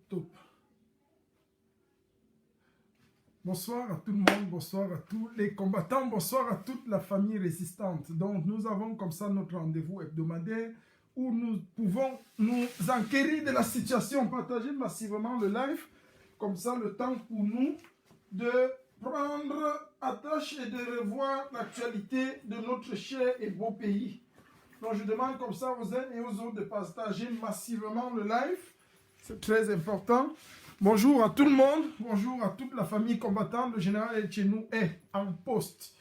top. Bonsoir à tout le monde, bonsoir à tous les combattants, bonsoir à toute la famille résistante. Donc nous avons comme ça notre rendez-vous hebdomadaire où nous pouvons nous enquérir de la situation, partager massivement le live. Comme ça, le temps pour nous de prendre attache et de revoir l'actualité de notre cher et beau pays. Donc je demande comme ça aux uns et aux autres de partager massivement le live. C'est très important. Bonjour à tout le monde, bonjour à toute la famille combattante. Le général Elchenou est en poste.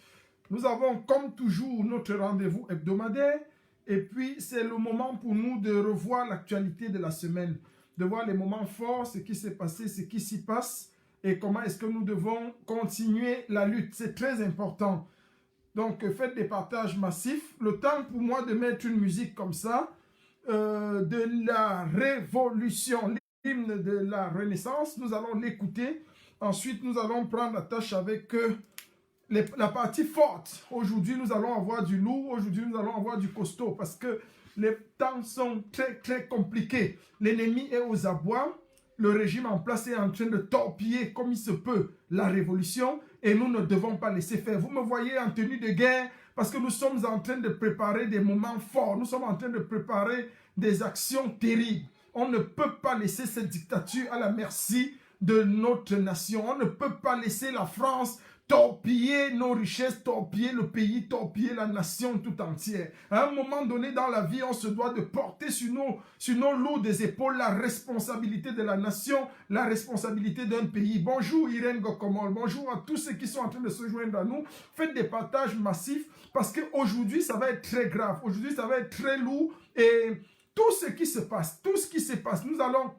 Nous avons comme toujours notre rendez-vous hebdomadaire. Et puis c'est le moment pour nous de revoir l'actualité de la semaine. De voir les moments forts, ce qui s'est passé, ce qui s'y passe. Et comment est-ce que nous devons continuer la lutte. C'est très important. Donc faites des partages massifs. Le temps pour moi de mettre une musique comme ça. De la révolution, l'hymne de la Renaissance, nous allons l'écouter. Ensuite, nous allons prendre la tâche avec la partie forte. Aujourd'hui, nous allons avoir du lourd. Aujourd'hui, nous allons avoir du costaud parce que les temps sont très compliqués. L'ennemi est aux abois. Le régime en place est en train de torpiller comme il se peut la révolution et nous ne devons pas laisser faire. Vous me voyez en tenue de guerre parce que nous sommes en train de préparer des moments forts. Nous sommes en train de préparer des actions terribles. On ne peut pas laisser cette dictature à la merci de notre nation. On ne peut pas laisser la France torpiller nos richesses, torpiller le pays, torpiller la nation tout entière. À un moment donné dans la vie, on se doit de porter sur nos lourdes épaules la responsabilité de la nation, la responsabilité d'un pays. Bonjour Irène Gokomol, bonjour à tous ceux qui sont en train de se joindre à nous. Faites des partages massifs parce qu'aujourd'hui, ça va être très grave. Aujourd'hui, ça va être très lourd et tout ce qui se passe, nous allons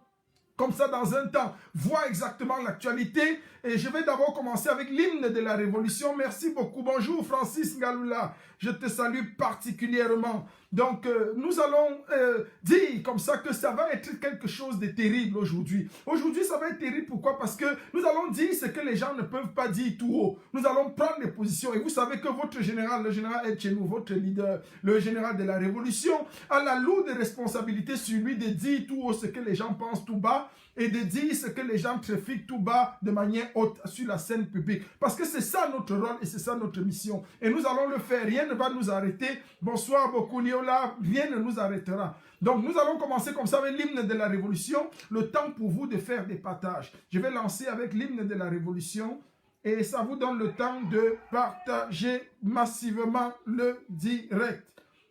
comme ça dans un temps, voir exactement l'actualité. Et je vais d'abord commencer avec l'hymne de la Révolution. Merci beaucoup. Bonjour Francis Ngaloula. Je te salue particulièrement. Donc, nous allons dire comme ça que ça va être quelque chose de terrible aujourd'hui. Aujourd'hui, ça va être terrible. Pourquoi? Parce que nous allons dire ce que les gens ne peuvent pas dire tout haut. Nous allons prendre des positions. Et vous savez que votre général, le général Elchenou, votre leader, le général de la Révolution, a la lourde responsabilité sur lui de dire tout haut ce que les gens pensent tout bas et de dire ce que les gens trafiquent tout bas de manière haute sur la scène publique. Parce que c'est ça notre rôle et c'est ça notre mission. Et nous allons le faire. Rien ne va nous arrêter. Bonsoir beaucoup Niola. Rien ne nous arrêtera. Donc nous allons commencer comme ça avec l'hymne de la Révolution. Le temps pour vous de faire des partages. Je vais lancer avec l'hymne de la Révolution. Et ça vous donne le temps de partager massivement le direct.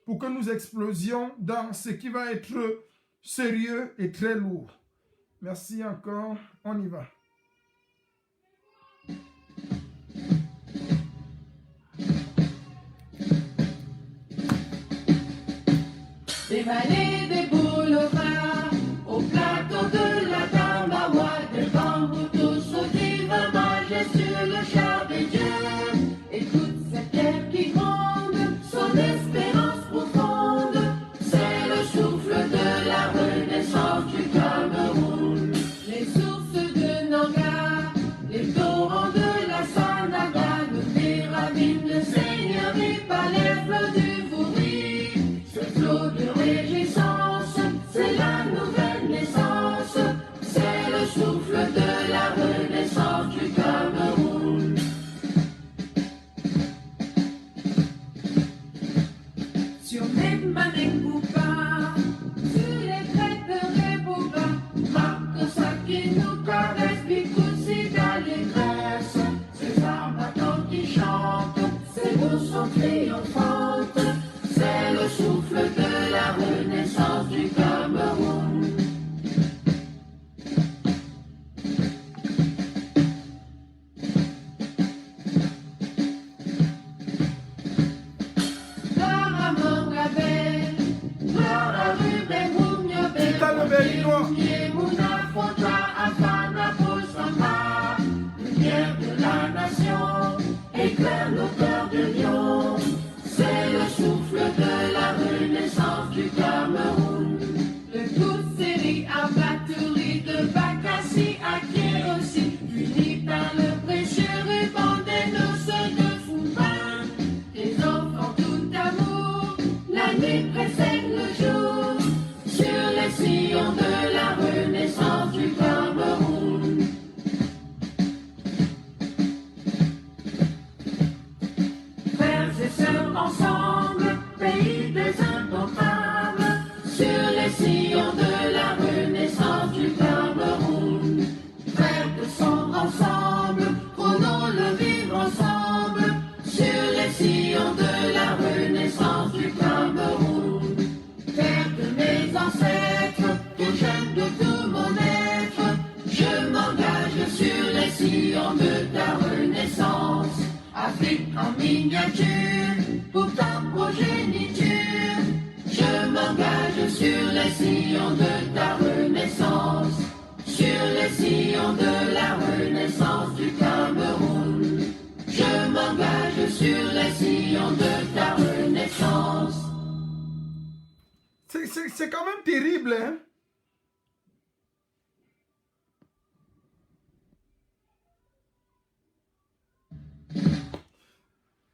Pour que nous explosions dans ce qui va être sérieux et très lourd. Merci encore, on y va. Dévaler des boulevards au plateau de la Tambawa, devant vous tous sauter majesté le char de Dieu. Et toute cette terre qui gronde, son espérance profonde, c'est le souffle de la renaissance du Cameroun. Les sources de Nanga, les torrents de la Sandaga, les ravines de seigneurie par les flots du Vouri. Ce flot de réjouissance, c'est la nouvelle naissance, c'est le souffle de la renaissance du Cameroun. Sur les Manekoupa, sur les crêtes de Rebouba, marque ça qui nous caresse, Bikoussi d'allégresse. Ces armes battants qui chantent, ces mots sont triomphantes, c'est le souffle de la renaissance du Cameroun. Gloire à Mongabé, gloire à Ruben Mouniobé, Mouna Fonta, Afana Poussama, lumière de la nation, éclaire nos cœurs de lion, c'est le souffle de la renaissance du Cameroun. De toute série à batterie, de Bakassi à Kérosi, unis par le précieux ruban des noces de Foumbin, des enfants tout amour, la nuit précède le jour, sur les sillons de la renaissance du Cameroun. signature pour ta progéniture. Je m'engage sur les sillons de ta renaissance, sur les sillons de la renaissance du Cameroun. Je m'engage sur les sillons de ta renaissance. C'est quand même terrible, hein?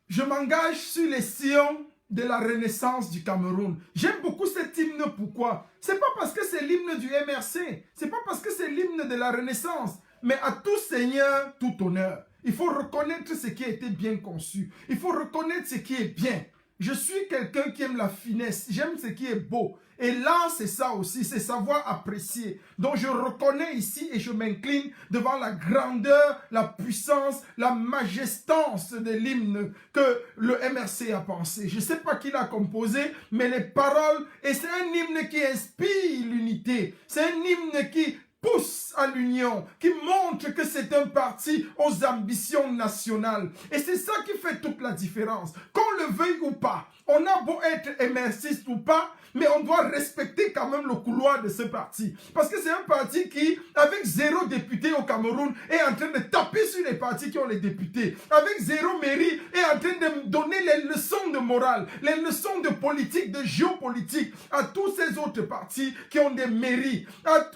Je m'engage sur les sillons de la renaissance du Cameroun. J'aime beaucoup cet hymne, pourquoi? C'est pas parce que c'est l'hymne du MRC, c'est pas parce que c'est l'hymne de la renaissance, mais à tout seigneur, tout honneur. Il faut reconnaître ce qui a été bien conçu. Il faut reconnaître ce qui est bien. Je suis quelqu'un qui aime la finesse. J'aime ce qui est beau. Et l'art, c'est ça aussi. C'est savoir apprécier. Donc, je reconnais ici et je m'incline devant la grandeur, la puissance, la majestance de l'hymne que le MRC a pensé. Je ne sais pas qui l'a composé, mais les paroles, et c'est un hymne qui inspire l'unité. C'est un hymne qui pousse à l'union, qui montre que c'est un parti aux ambitions nationales. Et c'est ça qui fait toute la différence. Qu'on le veuille ou pas, on a beau être émergiste ou pas, mais on doit respecter quand même le couloir de ce parti. Parce que c'est un parti qui, avec 0 député au Cameroun, est en train de taper sur les partis qui ont les députés. Avec 0 mairie, est en train de donner les leçons de morale, les leçons de politique, de géopolitique à tous ces autres partis qui ont des mairies.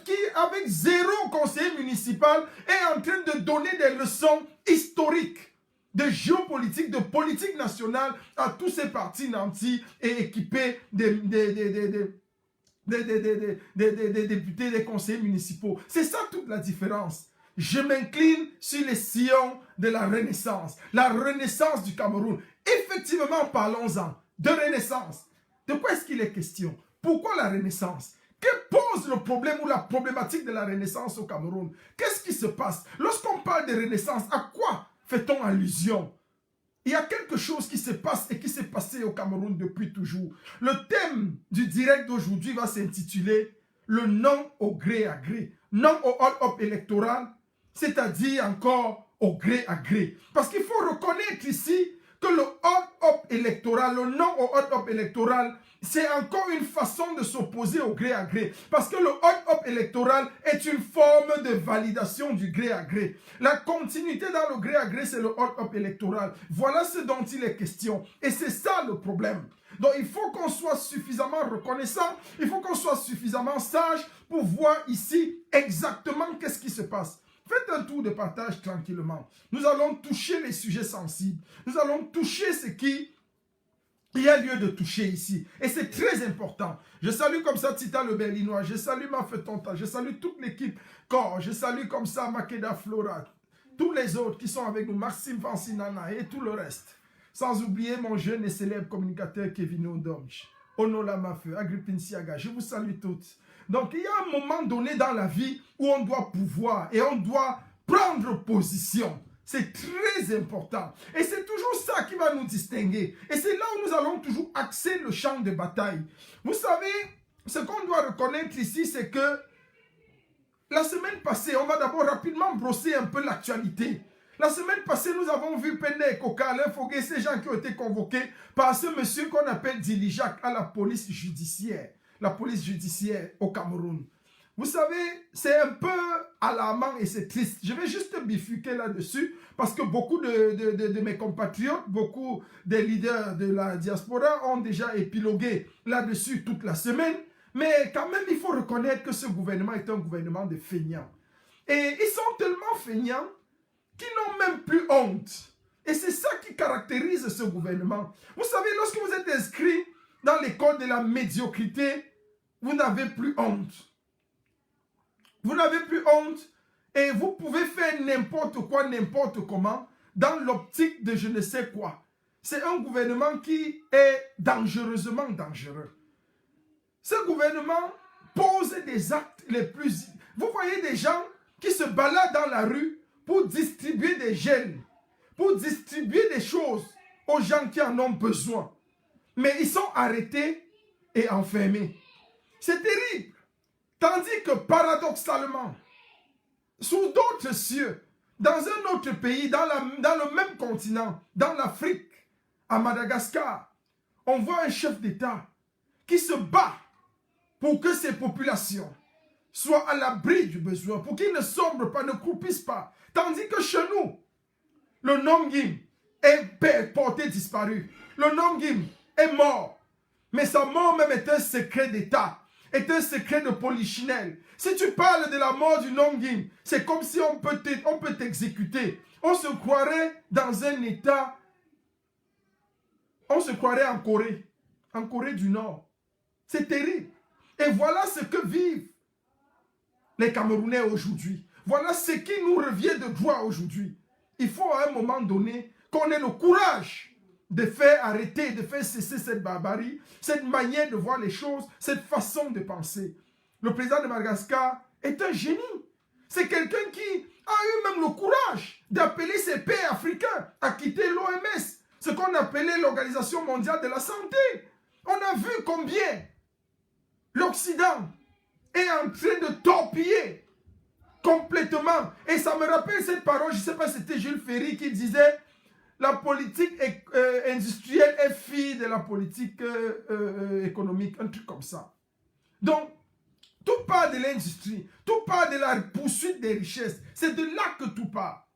Qui, avec 0 conseiller municipal, est en train de donner des leçons historiques de géopolitique, de politique nationale à tous ces partis nantis et équipés des députés, des conseillers municipaux. C'est ça toute la différence. Je m'incline sur les sillons de la renaissance du Cameroun. Effectivement, parlons-en de renaissance. De quoi est-ce qu'il est question? Pourquoi la renaissance? Que pose le problème ou la problématique de la renaissance au Cameroun? Qu'est-ce qui se passe? Lorsqu'on parle de renaissance, à quoi fait-on allusion? Il y a quelque chose qui se passe et qui s'est passé au Cameroun depuis toujours. Le thème du direct d'aujourd'hui va s'intituler « Le non au gré à gré ». Non au hold-up électoral, c'est-à-dire encore au gré à gré. Parce qu'il faut reconnaître ici que le hold-up électoral, le non au hold-up électoral, c'est encore une façon de s'opposer au gré à gré. Parce que le hold-up électoral est une forme de validation du gré à gré. La continuité dans le gré à gré, c'est le hold-up électoral. Voilà ce dont il est question. Et c'est ça le problème. Donc il faut qu'on soit suffisamment reconnaissant, il faut qu'on soit suffisamment sage pour voir ici exactement qu'est-ce qui se passe. Faites un tour de partage tranquillement. Nous allons toucher les sujets sensibles. Nous allons toucher ce qui il y a lieu de toucher ici. Et c'est très important. Je salue comme ça Tita le Berlinois. Je salue Mafetonta. Je salue toute l'équipe Corps. Je salue comme ça Makeda Flora. Tous les autres qui sont avec nous. Maxime Fancinana et tout le reste. Sans oublier mon jeune et célèbre communicateur Kevin Odomch. Onola Mafeu. Agrippine Siaga. Je vous salue toutes. Donc il y a un moment donné dans la vie où on doit pouvoir et on doit prendre position. C'est très important. Et c'est toujours ça qui va nous distinguer. Et c'est là où nous allons toujours axer le champ de bataille. Vous savez, ce qu'on doit reconnaître ici, c'est que la semaine passée, on va d'abord rapidement brosser un peu l'actualité. La semaine passée, nous avons vu Pende et Koka, Alain Fogué, ces gens qui ont été convoqués par ce monsieur qu'on appelle Dilijac à la police judiciaire. La police judiciaire au Cameroun. Vous savez, c'est un peu alarmant et c'est triste. Je vais juste bifurquer là-dessus parce que beaucoup de mes compatriotes, beaucoup des leaders de la diaspora ont déjà épilogué là-dessus toute la semaine. Mais quand même, il faut reconnaître que ce gouvernement est un gouvernement de feignants. Et ils sont tellement feignants qu'ils n'ont même plus honte. Et c'est ça qui caractérise ce gouvernement. Vous savez, lorsque vous êtes inscrit dans l'école de la médiocrité, vous n'avez plus honte. Vous n'avez plus honte et vous pouvez faire n'importe quoi, n'importe comment, dans l'optique de je ne sais quoi. C'est un gouvernement qui est dangereusement dangereux. Ce gouvernement pose des actes les plus... Vous voyez des gens qui se baladent dans la rue pour distribuer des gels, pour distribuer des choses aux gens qui en ont besoin. Mais ils sont arrêtés et enfermés. C'est terrible. Tandis que paradoxalement, sous d'autres cieux, dans un autre pays, dans le même continent, dans l'Afrique, à Madagascar, on voit un chef d'État qui se bat pour que ses populations soient à l'abri du besoin, pour qu'ils ne sombrent pas, ne croupissent pas. Tandis que chez nous, le Nongim est porté disparu. Le Nongim est mort. Mais sa mort même est un secret d'État, est un secret de polichinelle. Si tu parles de la mort du Nongim, c'est comme si on peut t'exécuter. On se croirait dans un État, on se croirait en Corée du Nord. C'est terrible. Et voilà ce que vivent les Camerounais aujourd'hui. Voilà ce qui nous revient de droit aujourd'hui. Il faut à un moment donné qu'on ait le courage de faire arrêter, de faire cesser cette barbarie, cette manière de voir les choses, cette façon de penser. Le président de Madagascar est un génie. C'est quelqu'un qui a eu même le courage d'appeler ses pairs africains à quitter l'OMS, ce qu'on appelait l'Organisation mondiale de la santé. On a vu combien l'Occident est en train de torpiller complètement. Et ça me rappelle cette parole, je ne sais pas si c'était Jules Ferry qui disait la politique industrielle est fille de la politique économique, un truc comme ça. Donc, tout part de l'industrie, tout part de la poursuite des richesses. C'est de là que tout part.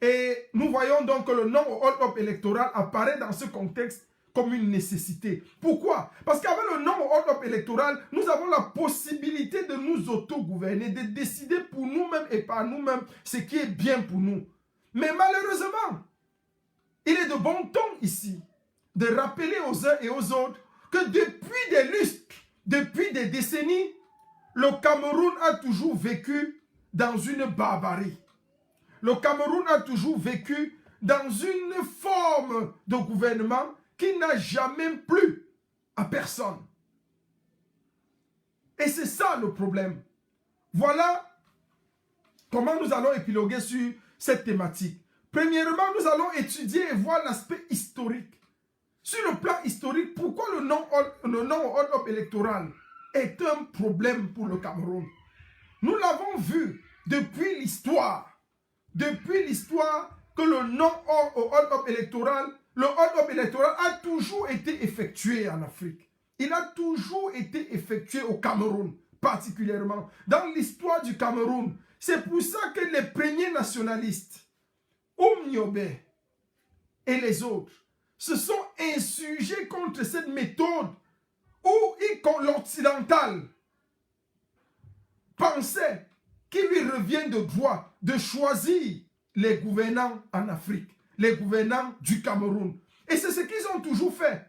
Et nous voyons donc que le non au hold-up électoral apparaît dans ce contexte comme une nécessité. Pourquoi? Parce qu'avec le non au hold-up électoral, nous avons la possibilité de nous auto-gouverner, de décider pour nous-mêmes et par nous-mêmes ce qui est bien pour nous. Mais malheureusement, il est de bon ton ici de rappeler aux uns et aux autres que depuis des lustres, depuis des décennies, le Cameroun a toujours vécu dans une barbarie. Le Cameroun a toujours vécu dans une forme de gouvernement qui n'a jamais plu à personne. Et c'est ça le problème. Voilà comment nous allons épiloguer sur cette thématique. Premièrement, nous allons étudier et voir l'aspect historique. Sur le plan historique, pourquoi le non au hold-up électoral est un problème pour le Cameroun. Nous l'avons vu depuis l'histoire. Depuis l'histoire que le non au hold-up électoral, le hold-up électoral a toujours été effectué en Afrique. Il a toujours été effectué au Cameroun, particulièrement. Dans l'histoire du Cameroun, c'est pour ça que les premiers nationalistes, Nyobe et les autres, se sont insurgés contre cette méthode où l'occidental pensait qu'il lui revient de droit de choisir les gouvernants en Afrique, les gouvernants du Cameroun. Et c'est ce qu'ils ont toujours fait.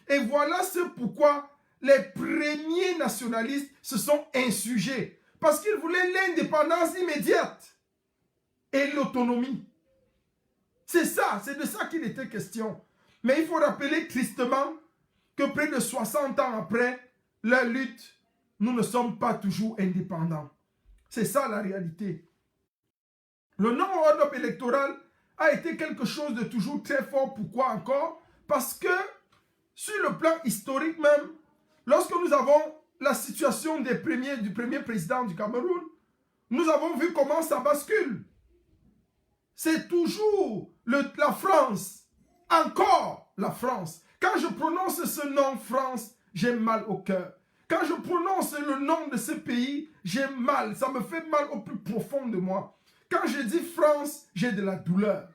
Et voilà ce pourquoi les premiers nationalistes se sont insurgés. Parce qu'ils voulaient l'indépendance immédiate et l'autonomie. C'est ça, c'est de ça qu'il était question. Mais il faut rappeler tristement que près de 60 ans après leur lutte, nous ne sommes pas toujours indépendants. C'est ça la réalité. Le non au hold-up électoral a été quelque chose de toujours très fort. Pourquoi encore? Parce que sur le plan historique même, lorsque nous avons la situation du premier président du Cameroun, nous avons vu comment ça bascule. C'est toujours la France, encore la France. Quand je prononce ce nom France, j'ai mal au cœur. Quand je prononce le nom de ce pays, j'ai mal. Ça me fait mal au plus profond de moi. Quand je dis France, j'ai de la douleur.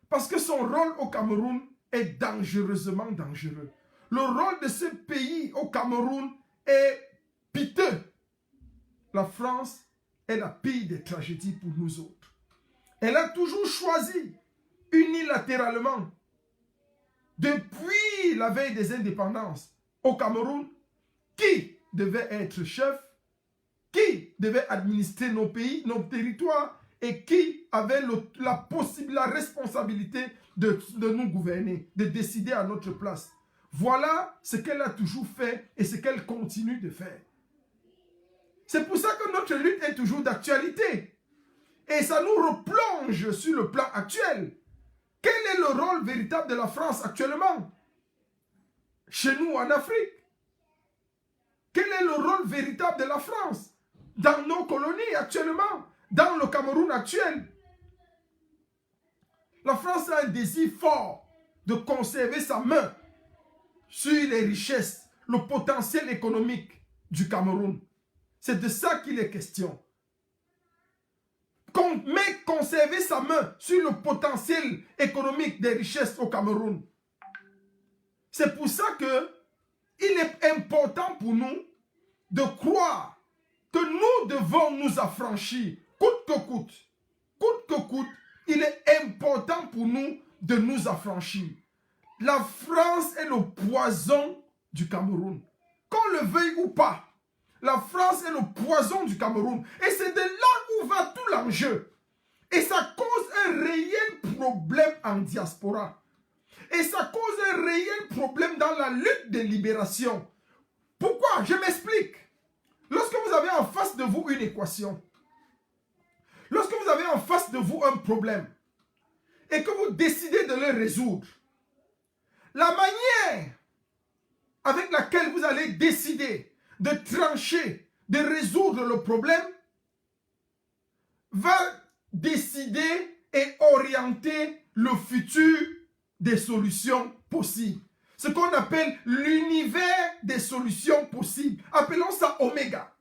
Parce que son rôle au Cameroun est dangereusement dangereux. Le rôle de ce pays au Cameroun est piteux. La France est la pire des tragédies pour nous autres. Elle a toujours choisi unilatéralement, depuis la veille des indépendances au Cameroun, qui devait être chef, qui devait administrer nos pays, nos territoires, et qui avait la responsabilité de nous gouverner, de décider à notre place. Voilà ce qu'elle a toujours fait et ce qu'elle continue de faire. C'est pour ça que notre lutte est toujours d'actualité. Et ça nous replonge sur le plan actuel. Quel est le rôle véritable de la France actuellement? Chez nous en Afrique. Quel est le rôle véritable de la France dans nos colonies actuellement? Dans le Cameroun actuel? La France a un désir fort de conserver sa main sur les richesses, le potentiel économique du Cameroun. C'est de ça qu'il est question. Mais conserver sa main sur le potentiel économique des richesses au Cameroun. C'est pour ça que il est important pour nous de croire que nous devons nous affranchir, coûte que coûte. Coûte que coûte, il est important pour nous de nous affranchir. La France est le poison du Cameroun. Qu'on le veuille ou pas, la France est le poison du Cameroun. Et c'est de là où va tout l'enjeu. Et ça cause un réel problème en diaspora. Et ça cause un réel problème dans la lutte de libération. Pourquoi? Je m'explique. Lorsque vous avez en face de vous une équation, lorsque vous avez en face de vous un problème, et que vous décidez de le résoudre, la manière avec laquelle vous allez décider de trancher, de résoudre le problème, va décider et orienter le futur des solutions possibles. Ce qu'on appelle l'univers des solutions possibles. Appelons ça Oméga.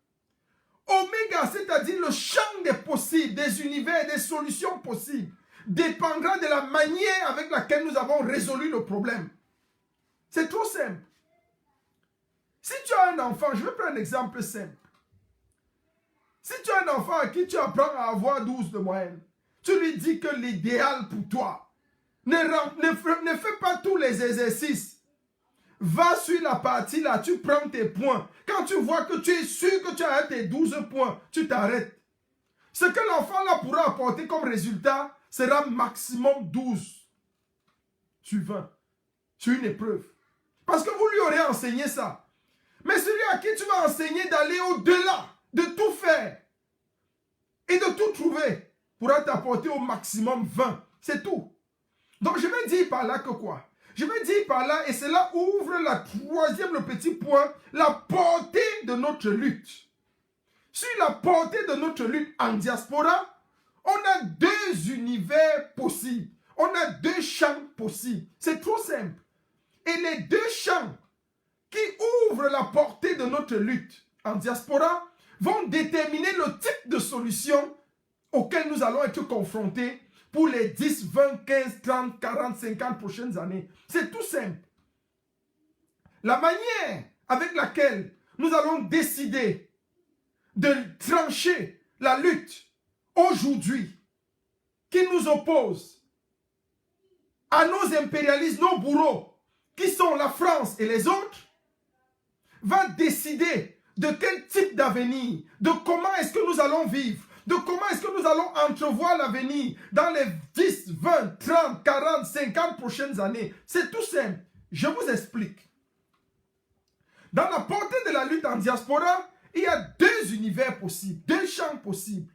Oméga, c'est-à-dire le champ des possibles, des univers, des solutions possibles, dépendra de la manière avec laquelle nous avons résolu le problème. C'est trop simple. Si tu as un enfant, je vais prendre un exemple simple. Si tu as un enfant à qui tu apprends à avoir 12 de moyenne, tu lui dis que l'idéal pour toi, ne fais pas tous les exercices. Va sur la partie là, tu prends tes points. Quand tu vois que tu es sûr que tu as tes 12 points, tu t'arrêtes. Ce que l'enfant là pourra apporter comme résultat sera maximum 12 sur 20 sur une épreuve. Parce que vous lui aurez enseigné ça. Mais celui à qui tu vas enseigner d'aller au-delà, de tout faire et de tout trouver, pourra t'apporter au maximum 20. C'est tout. Donc je vais dire par là que quoi? Je vais dire par là, et cela ouvre le petit point, la portée de notre lutte. Sur la portée de notre lutte en diaspora, on a deux univers possibles. On a deux champs possibles. C'est trop simple. Et les deux champs qui ouvrent la portée de notre lutte en diaspora vont déterminer le type de solution auquel nous allons être confrontés pour les 10, 20, 15, 30, 40, 50 prochaines années. C'est tout simple. La manière avec laquelle nous allons décider de trancher la lutte aujourd'hui qui nous oppose à nos impérialistes, nos bourreaux, qui sont la France et les autres, va décider de quel type d'avenir, de comment est-ce que nous allons vivre, de comment est-ce que nous allons entrevoir l'avenir dans les 10, 20, 30, 40, 50 prochaines années. C'est tout simple. Je vous explique. Dans la portée de la lutte en diaspora, il y a deux univers possibles, deux champs possibles.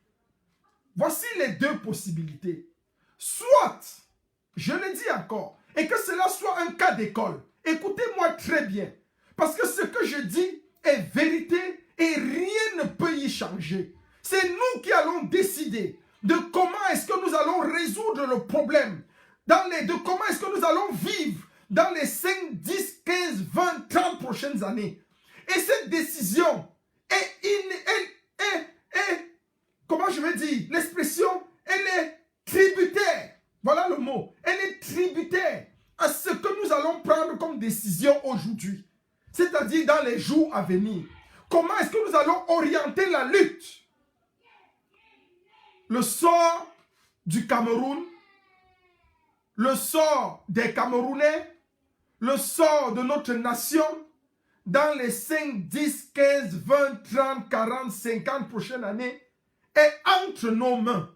Voici les deux possibilités. Soit, je le dis encore, et que cela soit un cas d'école. Écoutez-moi très bien. Parce que ce que je dis est vérité et rien ne peut y changer. C'est nous qui allons décider de comment est-ce que nous allons résoudre le problème, de comment est-ce que nous allons vivre dans les 5, 10, 15, 20, 30 prochaines années. Et cette décision comment je vais dire, l'expression, elle est tributaire. Voilà le mot. Elle est tributaire à ce que nous allons prendre comme décision aujourd'hui. C'est-à-dire dans les jours à venir. Comment est-ce que nous allons orienter la lutte? Le sort du Cameroun, le sort des Camerounais, le sort de notre nation dans les 5, 10, 15, 20, 30, 40, 50 prochaines années est entre nos mains.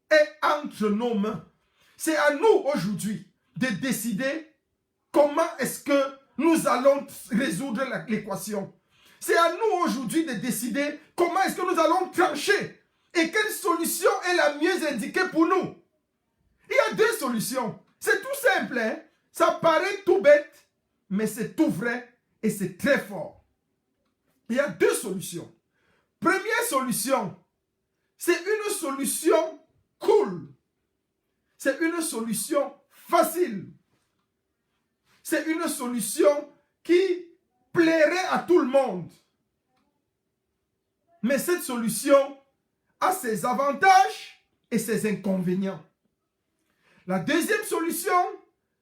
Est entre nos mains. C'est à nous aujourd'hui de décider comment est-ce que nous allons résoudre l'équation. C'est à nous aujourd'hui de décider comment est-ce que nous allons trancher et quelle solution est la mieux indiquée pour nous. Il y a deux solutions. C'est tout simple, hein? Ça paraît tout bête, mais c'est tout vrai et c'est très fort. Il y a deux solutions. Première solution, c'est une solution cool. C'est une solution facile. c'est une solution qui plairait à tout le monde. Mais cette solution a ses avantages et ses inconvénients. La deuxième solution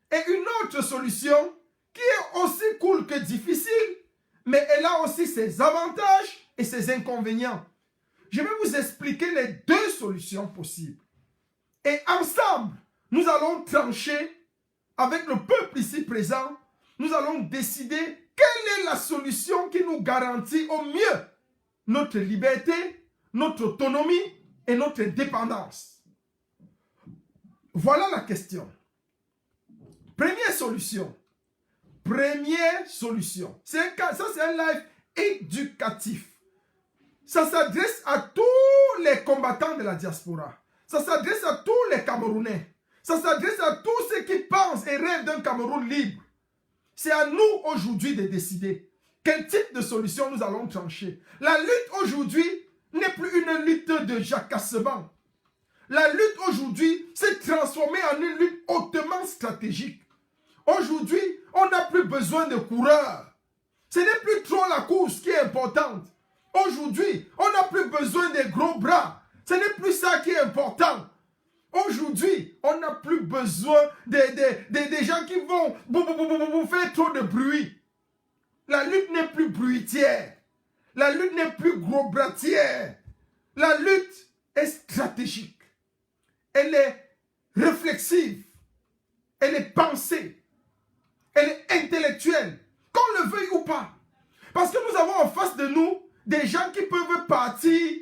est une autre solution qui est aussi cool que difficile, mais elle a aussi ses avantages et ses inconvénients. Je vais vous expliquer les deux solutions possibles. Et ensemble, nous allons trancher avec le peuple ici présent. Nous allons décider quelle est la solution qui nous garantit au mieux notre liberté, notre autonomie et notre indépendance. Voilà la question. Première solution. Ça, c'est un live éducatif. Ça s'adresse à tous les combattants de la diaspora. Ça s'adresse à tous les Camerounais. Ça s'adresse à tous ceux qui pensent et rêvent d'un Cameroun libre. C'est à nous aujourd'hui de décider quel type de solution nous allons trancher. La lutte aujourd'hui n'est plus une lutte de jacassement. La lutte aujourd'hui s'est transformée en une lutte hautement stratégique. Aujourd'hui, on n'a plus besoin de coureurs. Ce n'est plus trop la course qui est importante. Aujourd'hui, on n'a plus besoin des gros bras. Ce n'est plus ça qui est important. Aujourd'hui, on n'a plus besoin des gens qui vont faire trop de bruit. La lutte n'est plus bruitière. La lutte n'est plus gros bratière. La lutte est stratégique. Elle est réflexive. Elle est pensée. Elle est intellectuelle. Qu'on le veuille ou pas. Parce que nous avons en face de nous des gens qui peuvent partir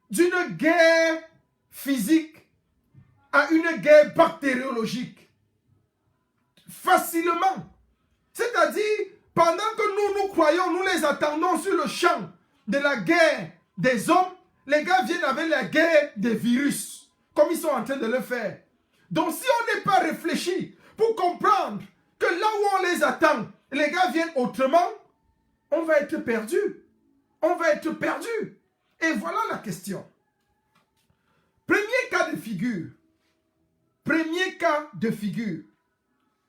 d'une guerre physique à une guerre bactériologique. Facilement. C'est-à-dire, pendant que nous croyons, nous les attendons sur le champ de la guerre des hommes, les gars viennent avec la guerre des virus, comme ils sont en train de le faire. Donc si on n'est pas réfléchi pour comprendre que là où on les attend, les gars viennent autrement, on va être perdu. On va être perdu. Et voilà la question. Premier cas de figure. Premier cas de figure.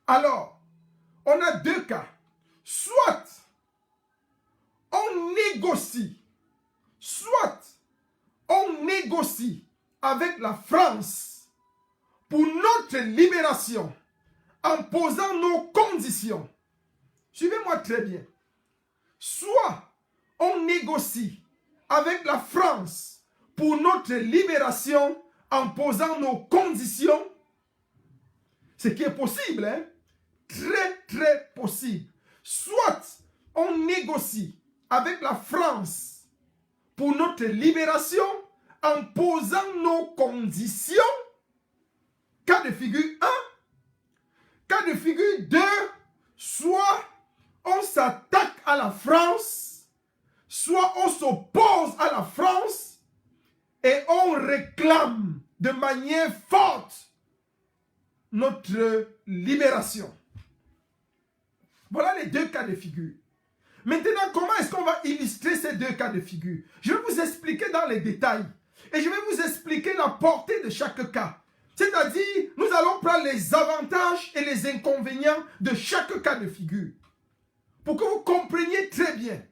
Alors, on a deux cas. Soit on négocie, avec la France pour notre libération en posant nos conditions. Suivez-moi très bien. Soit on négocie avec la France pour notre libération en posant nos conditions. Ce qui est possible, hein? Très, très possible. Soit on négocie avec la France pour notre libération en posant nos conditions. Cas de figure 1. Cas de figure 2. Soit on s'attaque à la France, soit on s'oppose à la France et on réclame de manière forte notre libération. Voilà les deux cas de figure. Maintenant, comment est-ce qu'on va illustrer ces deux cas de figure? Je vais vous expliquer dans les détails. Et je vais vous expliquer la portée de chaque cas. C'est-à-dire, nous allons prendre les avantages et les inconvénients de chaque cas de figure. Pour que vous compreniez très bien.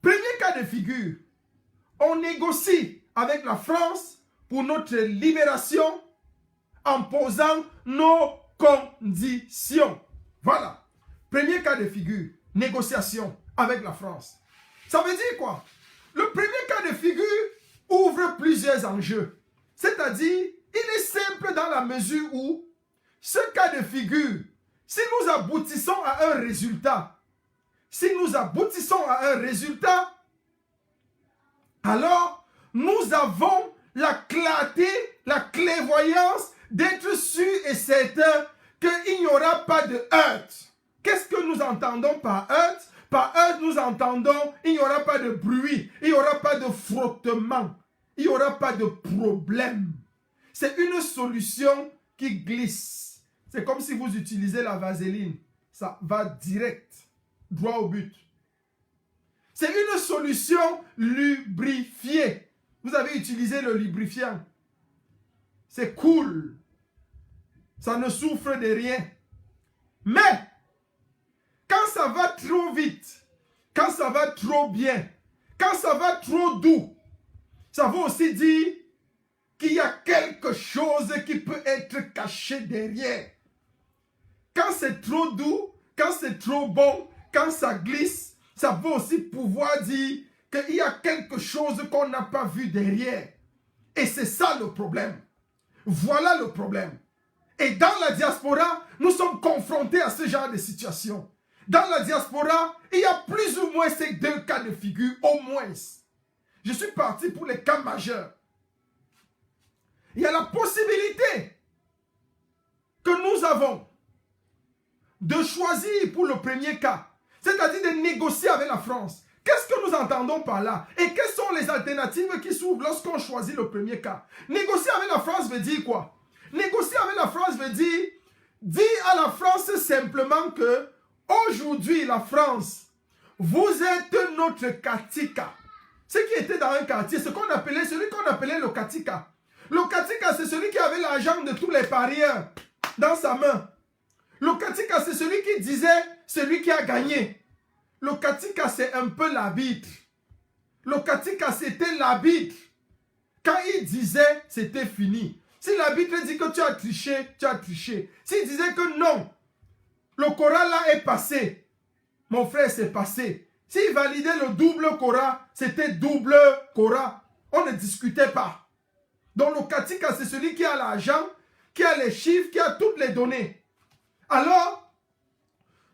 Premier cas de figure. On négocie avec la France pour notre libération en posant nos conditions. Voilà. Premier cas de figure. Négociation avec la France. Ça veut dire quoi? Le premier cas de figure ouvre plusieurs enjeux. C'est-à-dire, il est simple dans la mesure où ce cas de figure, si nous aboutissons à un résultat, alors nous avons la clarté, la clairvoyance d'être sûr et certain qu'il n'y aura pas de heurte. Qu'est-ce que nous entendons par heurte? Par heurte, nous entendons il n'y aura pas de bruit, il n'y aura pas de frottement, il n'y aura pas de problème. C'est une solution qui glisse. C'est comme si vous utilisez la vaseline. Ça va direct, droit au but. C'est une solution lubrifiée. Vous avez utilisé le lubrifiant. C'est cool. ça ne souffre de rien. Mais, quand ça va trop vite, quand ça va trop bien, quand ça va trop doux, ça veut aussi dire qu'il y a quelque chose qui peut être caché derrière. Quand c'est trop doux, quand c'est trop bon, quand ça glisse, ça veut aussi pouvoir dire qu'il y a quelque chose qu'on n'a pas vu derrière. Et c'est ça le problème. Voilà le problème. Et dans la diaspora, nous sommes confrontés à ce genre de situation. Dans la diaspora, il y a plus ou moins ces deux cas de figure, au moins. Je suis parti pour les cas majeurs. Il y a la possibilité que nous avons de choisir pour le premier cas, c'est-à-dire de négocier avec la France. Qu'est-ce que nous entendons par là? Et quelles sont les alternatives qui s'ouvrent lorsqu'on choisit le premier cas? Négocier avec la France veut dire quoi? Négocier avec la France veut dire à la France simplement que aujourd'hui, la France, vous êtes notre Katika. Ce qui était dans un quartier, celui qu'on appelait le Katika. Le Katika, c'est celui qui avait l'argent de tous les parieurs dans sa main. Le Katika, c'est celui qui disait, celui qui a gagné. Le Katika, c'est un peu l'arbitre. Le Katika, c'était l'arbitre. Quand il disait, c'était fini. Si l'arbitre dit que tu as triché, tu as triché. S'il disait que non, le Coran là est passé, mon frère, c'est passé. S'il validait le double Coran, c'était double Coran. On ne discutait pas. Donc le Katika, c'est celui qui a l'argent, qui a les chiffres, qui a toutes les données. Alors,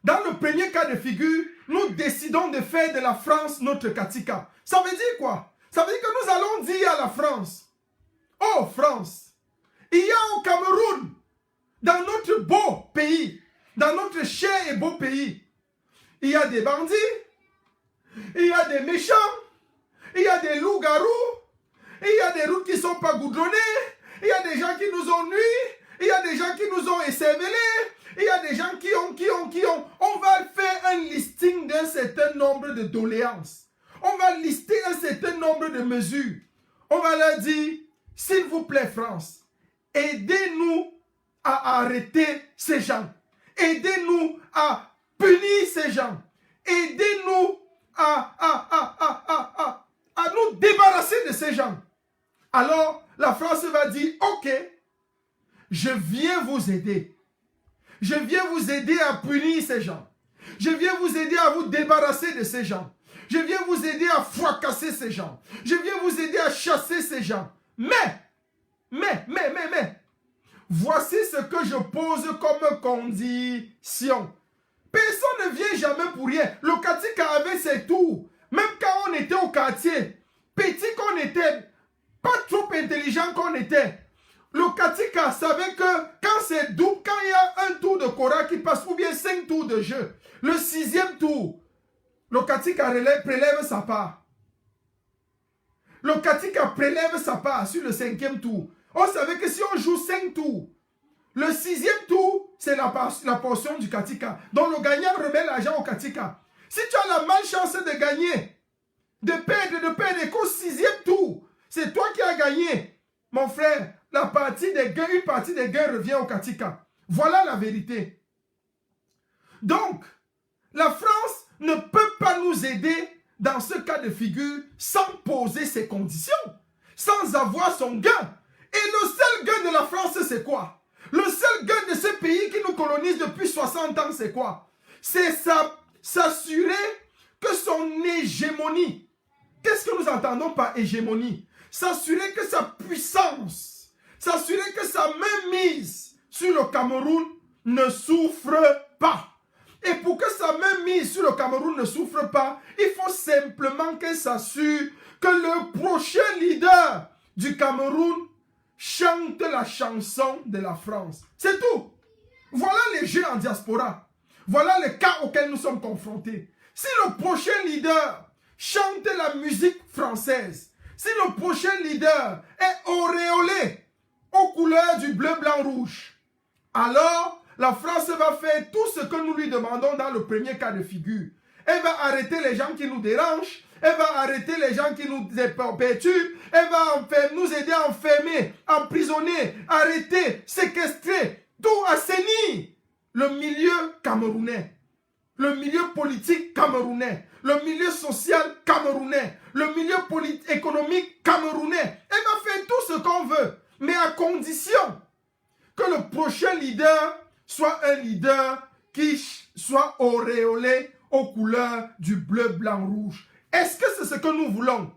dans le premier cas de figure, nous décidons de faire de la France notre Katika. Ça veut dire quoi? Ça veut dire que nous allons dire à la France, oh France, il y a au Cameroun, dans notre beau pays, dans notre cher et beau pays, il y a des bandits, il y a des méchants, il y a des loups-garous, il y a des routes qui ne sont pas goudronnées, il y a des gens qui nous ont nuits, il y a des gens qui nous ont écervelés, il y a des gens qui ont. On va faire un listing d'un certain nombre de doléances. On va lister un certain nombre de mesures. On va leur dire, s'il vous plaît France, aidez-nous à arrêter ces gens. Aidez-nous à punir ces gens. Aidez-nous à nous débarrasser de ces gens. Alors, la France va dire, ok, je viens vous aider. Je viens vous aider à punir ces gens. Je viens vous aider à vous débarrasser de ces gens. Je viens vous aider à fracasser ces gens. Je viens vous aider à chasser ces gens. Mais, voici ce que je pose comme condition. Personne ne vient jamais pour rien. Le Katika avait ses tours. Même quand on était au quartier, petit qu'on était, pas trop intelligent qu'on était, le Katika savait que quand c'est double, quand il y a un tour de Kora qui passe, ou bien 5 tours de jeu, le 6e tour, le Katika prélève sa part. Le Katika prélève sa part sur le 5e tour. On savait que si on joue 5 tours, le 6e tour, c'est la portion du Katika. Donc le gagnant remet l'argent au Katika. Si tu as la malchance de gagner, de perdre, et qu'au 6e tour, c'est toi qui as gagné, mon frère, une partie des gains revient au Katika. Voilà la vérité. Donc, la France ne peut pas nous aider dans ce cas de figure sans poser ses conditions, sans avoir son gain. Et le seul gain de la France, c'est quoi? Le seul gain de ce pays qui nous colonise depuis 60 ans, c'est quoi? C'est s'assurer que son hégémonie, qu'est-ce que nous entendons par hégémonie? S'assurer que sa puissance, s'assurer que sa mainmise sur le Cameroun ne souffre pas. Et pour que sa mainmise sur le Cameroun ne souffre pas, il faut simplement qu'elle s'assure que le prochain leader du Cameroun chante la chanson de la France. C'est tout. Voilà les jeux en diaspora. Voilà les cas auxquels nous sommes confrontés. Si le prochain leader chante la musique française, si le prochain leader est auréolé aux couleurs du bleu, blanc, rouge, alors la France va faire tout ce que nous lui demandons dans le premier cas de figure. Elle va arrêter les gens qui nous dérangent, elle va arrêter les gens qui nous perturbent, elle va nous aider à enfermer, emprisonner, arrêter, séquestrer Tout assainir le milieu camerounais, le milieu politique camerounais, le milieu social camerounais, le milieu économique camerounais. Elle va faire tout ce qu'on veut, mais à condition que le prochain leader soit un leader qui soit auréolé aux couleurs du bleu, blanc, rouge. Est-ce que c'est ce que nous voulons?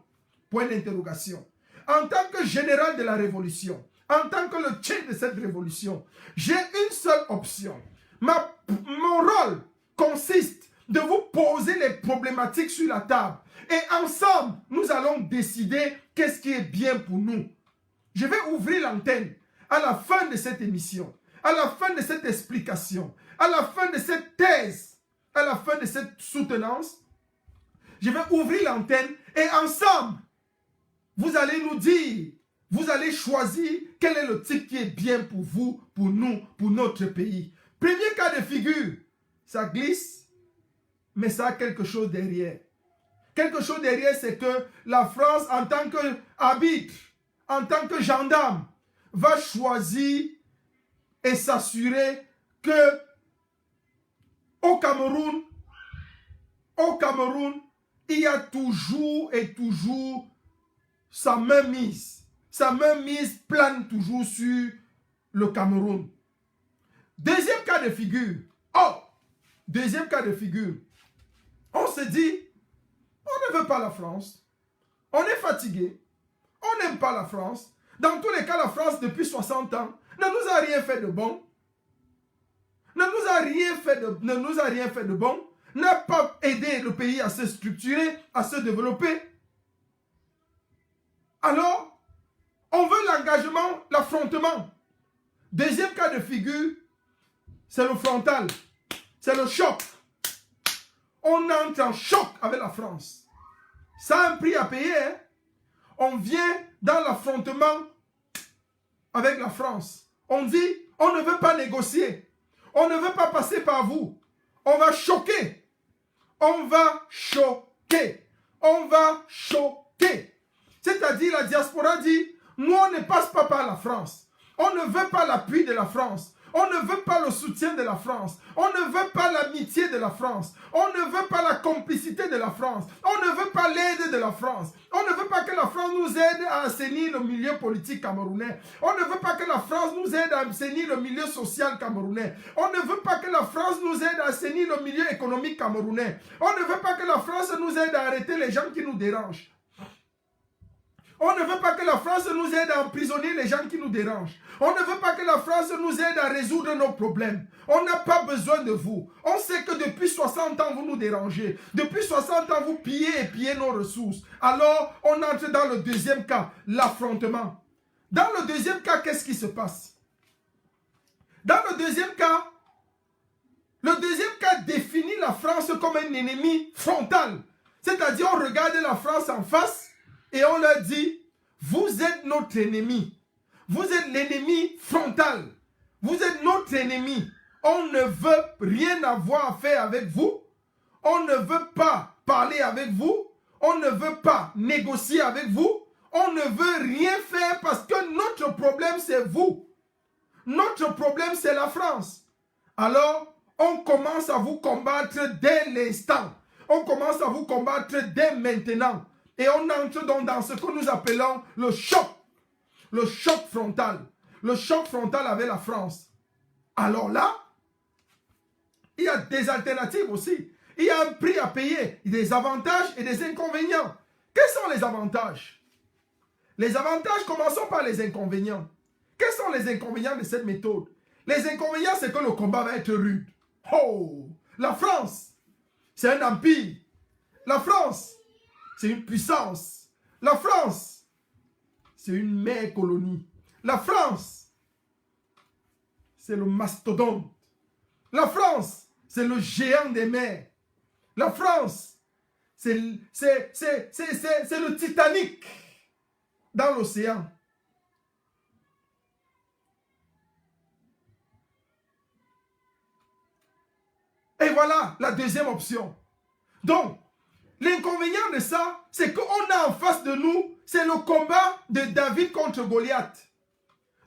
Point d'interrogation. En tant que général de la révolution, en tant que le chef de cette révolution, j'ai une seule option. Mon rôle consiste de vous poser les problématiques sur la table. Et ensemble, nous allons décider qu'est-ce qui est bien pour nous. Je vais ouvrir l'antenne à la fin de cette émission, à la fin de cette explication, à la fin de cette thèse, à la fin de cette soutenance. Je vais ouvrir l'antenne et ensemble, vous allez nous dire, vous allez choisir quel est le type qui est bien pour vous, pour nous, pour notre pays. Premier cas de figure, ça glisse, mais ça a quelque chose derrière. Quelque chose derrière, c'est que la France, en tant qu'arbitre, en tant que gendarme, va choisir et s'assurer que au Cameroun, il y a toujours et toujours sa main mise. Sa main mise plane toujours sur le Cameroun. Deuxième cas de figure. Deuxième cas de figure. On se dit, on ne veut pas la France. On est fatigué. On n'aime pas la France. Dans tous les cas, la France, depuis 60 ans, ne nous a rien fait de bon. Ne nous a rien fait de bon. N'a pas aidé le pays à se structurer, à se développer. Alors, on veut l'engagement, l'affrontement. Deuxième cas de figure, c'est le frontal. C'est le choc. On entre en choc avec la France. Ça a un prix à payer. Hein? On vient dans l'affrontement avec la France. On dit, on ne veut pas négocier. On ne veut pas passer par vous. On va choquer. On va choquer. On va choquer. C'est-à-dire, la diaspora dit, nous, on ne passe pas par la France. On ne veut pas l'appui de la France. On ne veut pas le soutien de la France. On ne veut pas l'amitié de la France. On ne veut pas la complicité de la France. On ne veut pas l'aide de la France. On ne veut pas que la France nous aide à assainir le milieu politique camerounais. On ne veut pas que la France nous aide à assainir le milieu social camerounais. On ne veut pas que la France nous aide à assainir le milieu économique camerounais. On ne veut pas que la France nous aide à arrêter les gens qui nous dérangent. On ne veut pas que la France nous aide à emprisonner les gens qui nous dérangent. On ne veut pas que la France nous aide à résoudre nos problèmes. On n'a pas besoin de vous. On sait que depuis 60 ans, vous nous dérangez. Depuis 60 ans, vous pillez et pillez nos ressources. Alors, on entre dans le deuxième cas, l'affrontement. Dans le deuxième cas, qu'est-ce qui se passe? Dans le deuxième cas définit la France comme un ennemi frontal. C'est-à-dire, on regarde la France en face et on leur dit, vous êtes notre ennemi. Vous êtes l'ennemi frontal. Vous êtes notre ennemi. On ne veut rien avoir à faire avec vous. On ne veut pas parler avec vous. On ne veut pas négocier avec vous. On ne veut rien faire parce que notre problème, c'est vous. Notre problème, c'est la France. Alors, on commence à vous combattre dès l'instant. On commence à vous combattre dès maintenant. Et on entre donc dans ce que nous appelons le choc. Le choc frontal. Le choc frontal avec la France. Alors là, il y a des alternatives aussi. Il y a un prix à payer. Des avantages et des inconvénients. Quels sont les avantages? Les avantages, commençons par les inconvénients. Quels sont les inconvénients de cette méthode? Les inconvénients, c'est que le combat va être rude. Oh! La France, c'est un empire. La France, c'est une puissance. La France, c'est une mère colonie. La France, c'est le mastodonte. La France, c'est le géant des mers. La France, c'est le Titanic dans l'océan. Et voilà la deuxième option. Donc, l'inconvénient de ça, c'est qu'on a en face de nous, c'est le combat de David contre Goliath.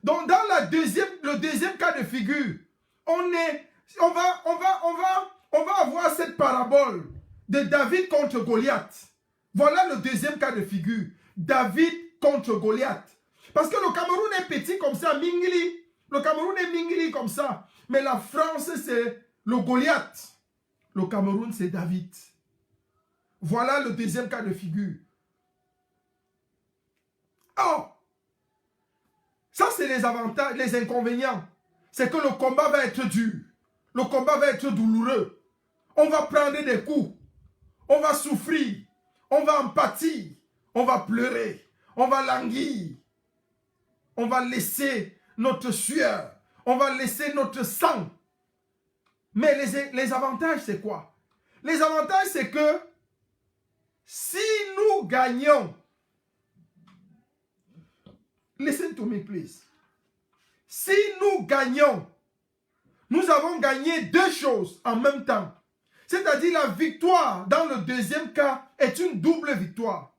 Donc, dans le deuxième cas de figure, on va avoir cette parabole de David contre Goliath. Voilà le deuxième cas de figure. David contre Goliath. Parce que le Cameroun est petit comme ça, Mingili. Le Cameroun est Mingili comme ça. Mais la France, c'est le Goliath. Le Cameroun, c'est David. Voilà le deuxième cas de figure. Oh! Ça, c'est les avantages, les inconvénients. C'est que le combat va être dur. Le combat va être douloureux. On va prendre des coups. On va souffrir. On va en pâtir. On va pleurer. On va languir. On va laisser notre sueur. On va laisser notre sang. Mais les avantages, c'est quoi? Les avantages, c'est que si nous gagnons, listen to me, please. Si nous gagnons, nous avons gagné deux choses en même temps. C'est-à-dire la victoire dans le deuxième cas est une double victoire.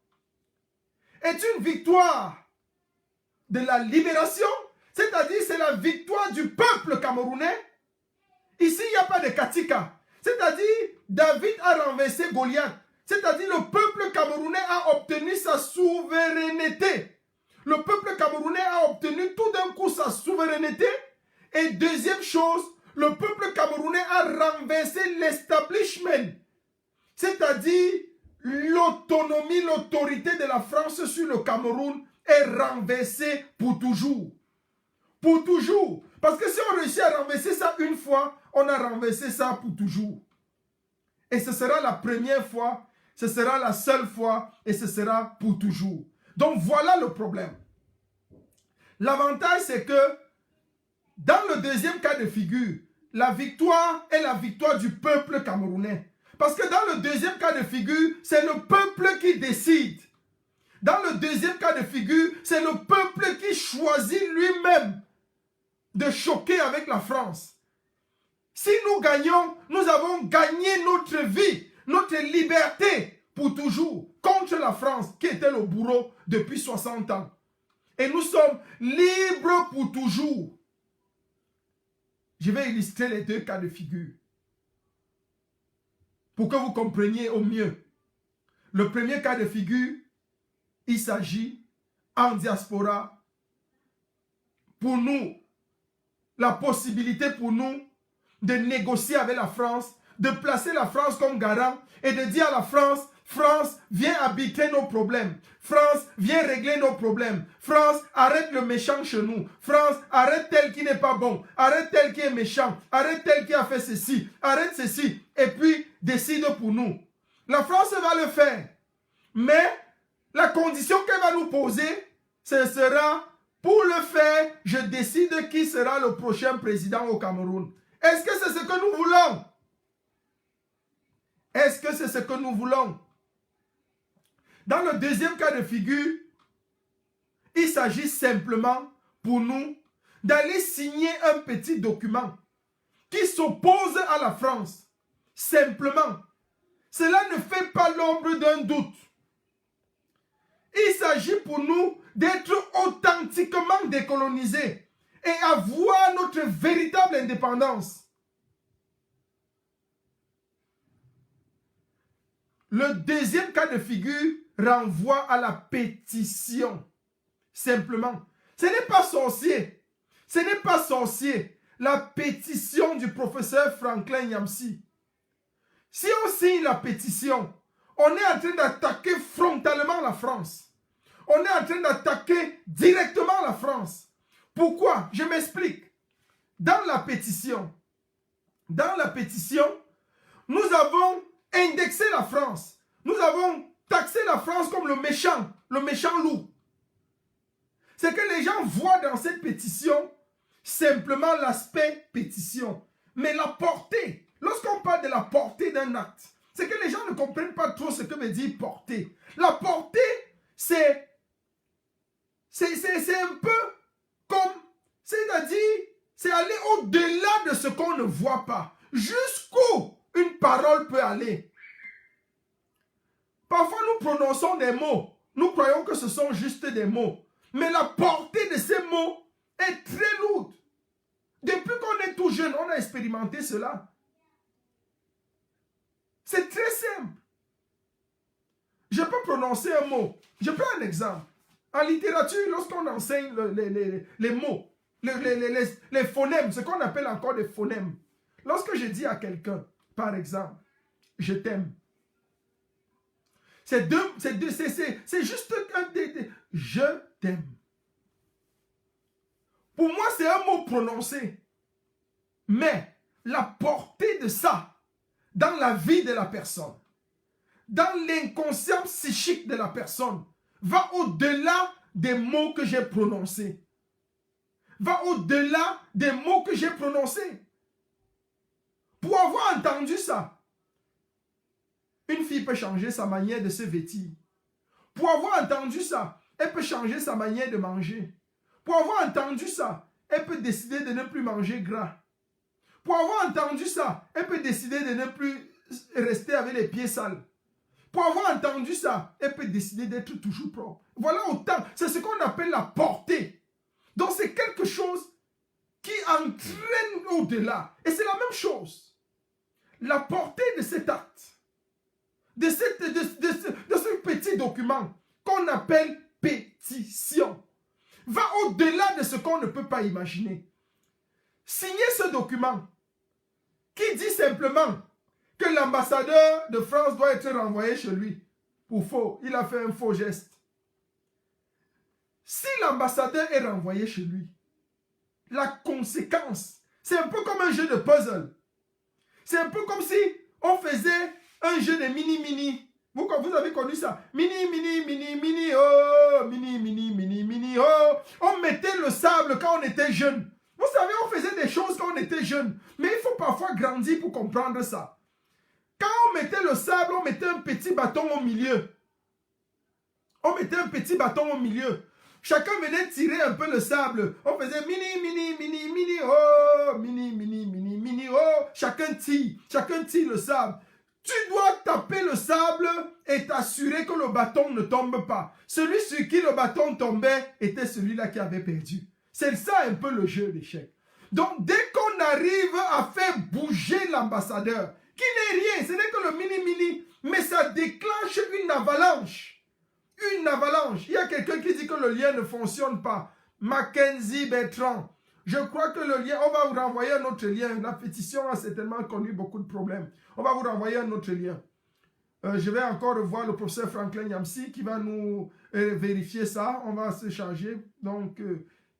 Est une victoire de la libération, c'est-à-dire c'est la victoire du peuple camerounais. Ici, il n'y a pas de Katika. C'est-à-dire David a renversé Goliath. C'est-à-dire le peuple camerounais a obtenu sa souveraineté. Le peuple camerounais a obtenu tout d'un coup sa souveraineté. Et deuxième chose, le peuple camerounais a renversé l'establishment. C'est-à-dire l'autonomie, l'autorité de la France sur le Cameroun est renversée pour toujours. Pour toujours. Parce que si on réussit à renverser ça une fois, on a renversé ça pour toujours. Et ce sera la première fois, ce sera la seule fois, et ce sera pour toujours. Donc voilà le problème. L'avantage, c'est que dans le deuxième cas de figure, la victoire est la victoire du peuple camerounais. Parce que dans le deuxième cas de figure, c'est le peuple qui décide. Dans le deuxième cas de figure, c'est le peuple qui choisit lui-même de choquer avec la France. Si nous gagnons, nous avons gagné notre vie, notre liberté pour toujours contre la France qui était le bourreau depuis 60 ans. Et nous sommes libres pour toujours. Je vais illustrer les deux cas de figure pour que vous compreniez au mieux. Le premier cas de figure, il s'agit en diaspora pour nous, la possibilité pour nous de négocier avec la France, de placer la France comme garant et de dire à la France, France, viens arbitrer nos problèmes. France, viens régler nos problèmes. France, arrête le méchant chez nous. France, arrête tel qui n'est pas bon. Arrête tel qui est méchant. Arrête tel qui a fait ceci. Arrête ceci. Et puis, décide pour nous. La France va le faire. Mais, la condition qu'elle va nous poser, ce sera, pour le faire, je décide qui sera le prochain président au Cameroun. Est-ce que c'est ce que nous voulons? Est-ce que c'est ce que nous voulons? Dans le deuxième cas de figure, il s'agit simplement pour nous d'aller signer un petit document qui s'oppose à la France. Simplement. Cela ne fait pas l'ombre d'un doute. Il s'agit pour nous d'être authentiquement décolonisés et avoir notre véritable indépendance. Le deuxième cas de figure renvoie à la pétition. Simplement. Ce n'est pas sorcier. Ce n'est pas sorcier. La pétition du professeur Franklin Nyamsi. Si on signe la pétition, on est en train d'attaquer frontalement la France. On est en train d'attaquer directement la France. Pourquoi? Je m'explique. Dans la pétition, nous avons indexé la France. Nous avons taxé la France comme le méchant loup. C'est que les gens voient dans cette pétition simplement l'aspect pétition. Mais la portée, lorsqu'on parle de la portée d'un acte, c'est que les gens ne comprennent pas trop ce que veut dire portée. La portée, c'est un peu comme, c'est-à-dire, c'est aller au-delà de ce qu'on ne voit pas. Jusqu'où une parole peut aller. Parfois, nous prononçons des mots. Nous croyons que ce sont juste des mots. Mais la portée de ces mots est très lourde. Depuis qu'on est tout jeune, on a expérimenté cela. C'est très simple. Je peux prononcer un mot. Je prends un exemple. En littérature, lorsqu'on enseigne les mots, les phonèmes, ce qu'on appelle encore des phonèmes. Lorsque je dis à quelqu'un, par exemple, je t'aime. C'est juste un je t'aime. Pour moi, c'est un mot prononcé. Mais la portée de ça dans la vie de la personne, dans l'inconscient psychique de la personne, va au-delà des mots que j'ai prononcés. Va au-delà des mots que j'ai prononcés. Pour avoir entendu ça, une fille peut changer sa manière de se vêtir. Pour avoir entendu ça, elle peut changer sa manière de manger. Pour avoir entendu ça, elle peut décider de ne plus manger gras. Pour avoir entendu ça, elle peut décider de ne plus rester avec les pieds sales. Pour avoir entendu ça, elle peut décider d'être toujours propre. Voilà autant. C'est ce qu'on appelle la portée. Donc c'est quelque chose qui entraîne au-delà. Et c'est la même chose. La portée de cet acte, de ce petit document qu'on appelle pétition, va au-delà de ce qu'on ne peut pas imaginer. Signer ce document qui dit simplement que l'ambassadeur de France doit être renvoyé chez lui pour faux. Il a fait un faux geste. Si l'ambassadeur est renvoyé chez lui, la conséquence, c'est un peu comme un jeu de puzzle. C'est un peu comme si on faisait un jeu de mini-mini. Vous avez connu ça? Mini, oh, mini, oh. On mettait le sable quand on était jeune. Vous savez, on faisait des choses quand on était jeune. Mais il faut parfois grandir pour comprendre ça. Quand on mettait le sable, on mettait un petit bâton au milieu. On mettait un petit bâton au milieu. Chacun venait tirer un peu le sable. On faisait mini, oh, mini, oh. Chacun tire le sable. Tu dois taper le sable et t'assurer que le bâton ne tombe pas. Celui sur qui le bâton tombait était celui-là qui avait perdu. C'est ça un peu le jeu d'échecs. Donc, dès qu'on arrive à faire bouger l'ambassadeur, qui n'est rien, ce n'est que le mini, mais ça déclenche une avalanche. Une avalanche. Il y a quelqu'un qui dit que le lien ne fonctionne pas. Mackenzie Bertrand. Je crois que le lien, on va vous renvoyer un autre lien. La pétition a certainement connu beaucoup de problèmes. On va vous renvoyer un autre lien. Je vais encore revoir le professeur Franklin Yamsi qui va nous vérifier ça. On va se charger. Donc,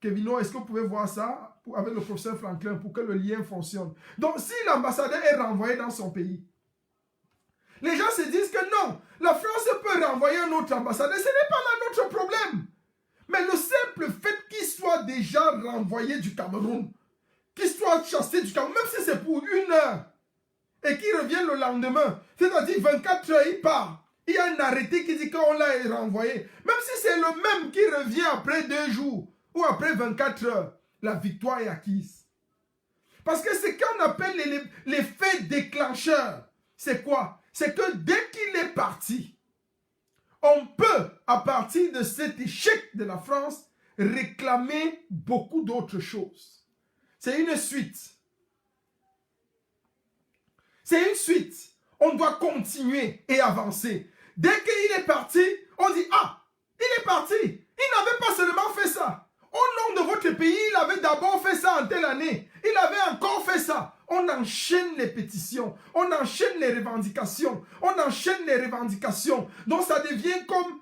Kevino, est-ce que vous pouvez voir ça avec le professeur Franklin pour que le lien fonctionne? Donc, si l'ambassadeur est renvoyé dans son pays, les gens se disent que non, la France peut renvoyer un autre ambassadeur. Ce n'est pas là notre problème. Mais le simple fait qu'il soit déjà renvoyé du Cameroun, qu'il soit chassé du Cameroun, même si c'est pour 1 heure, et qu'il revienne le lendemain, c'est-à-dire 24 heures, il part. Il y a un arrêté qui dit qu'on l'a renvoyé. Même si c'est le même qui revient après 2 jours, ou après 24 heures, la victoire est acquise. Parce que ce qu'on appelle l'effet déclencheur, c'est quoi? C'est que dès qu'il est parti, on peut, à partir de cet échec de la France, réclamer beaucoup d'autres choses. C'est une suite. C'est une suite. On doit continuer et avancer. Dès qu'il est parti, on dit, ah, il est parti. Il n'avait pas seulement fait ça. Au nom de votre pays, il avait d'abord fait ça en telle année. Il avait encore fait ça. On enchaîne les pétitions. On enchaîne les revendications. On enchaîne les revendications. Donc ça devient comme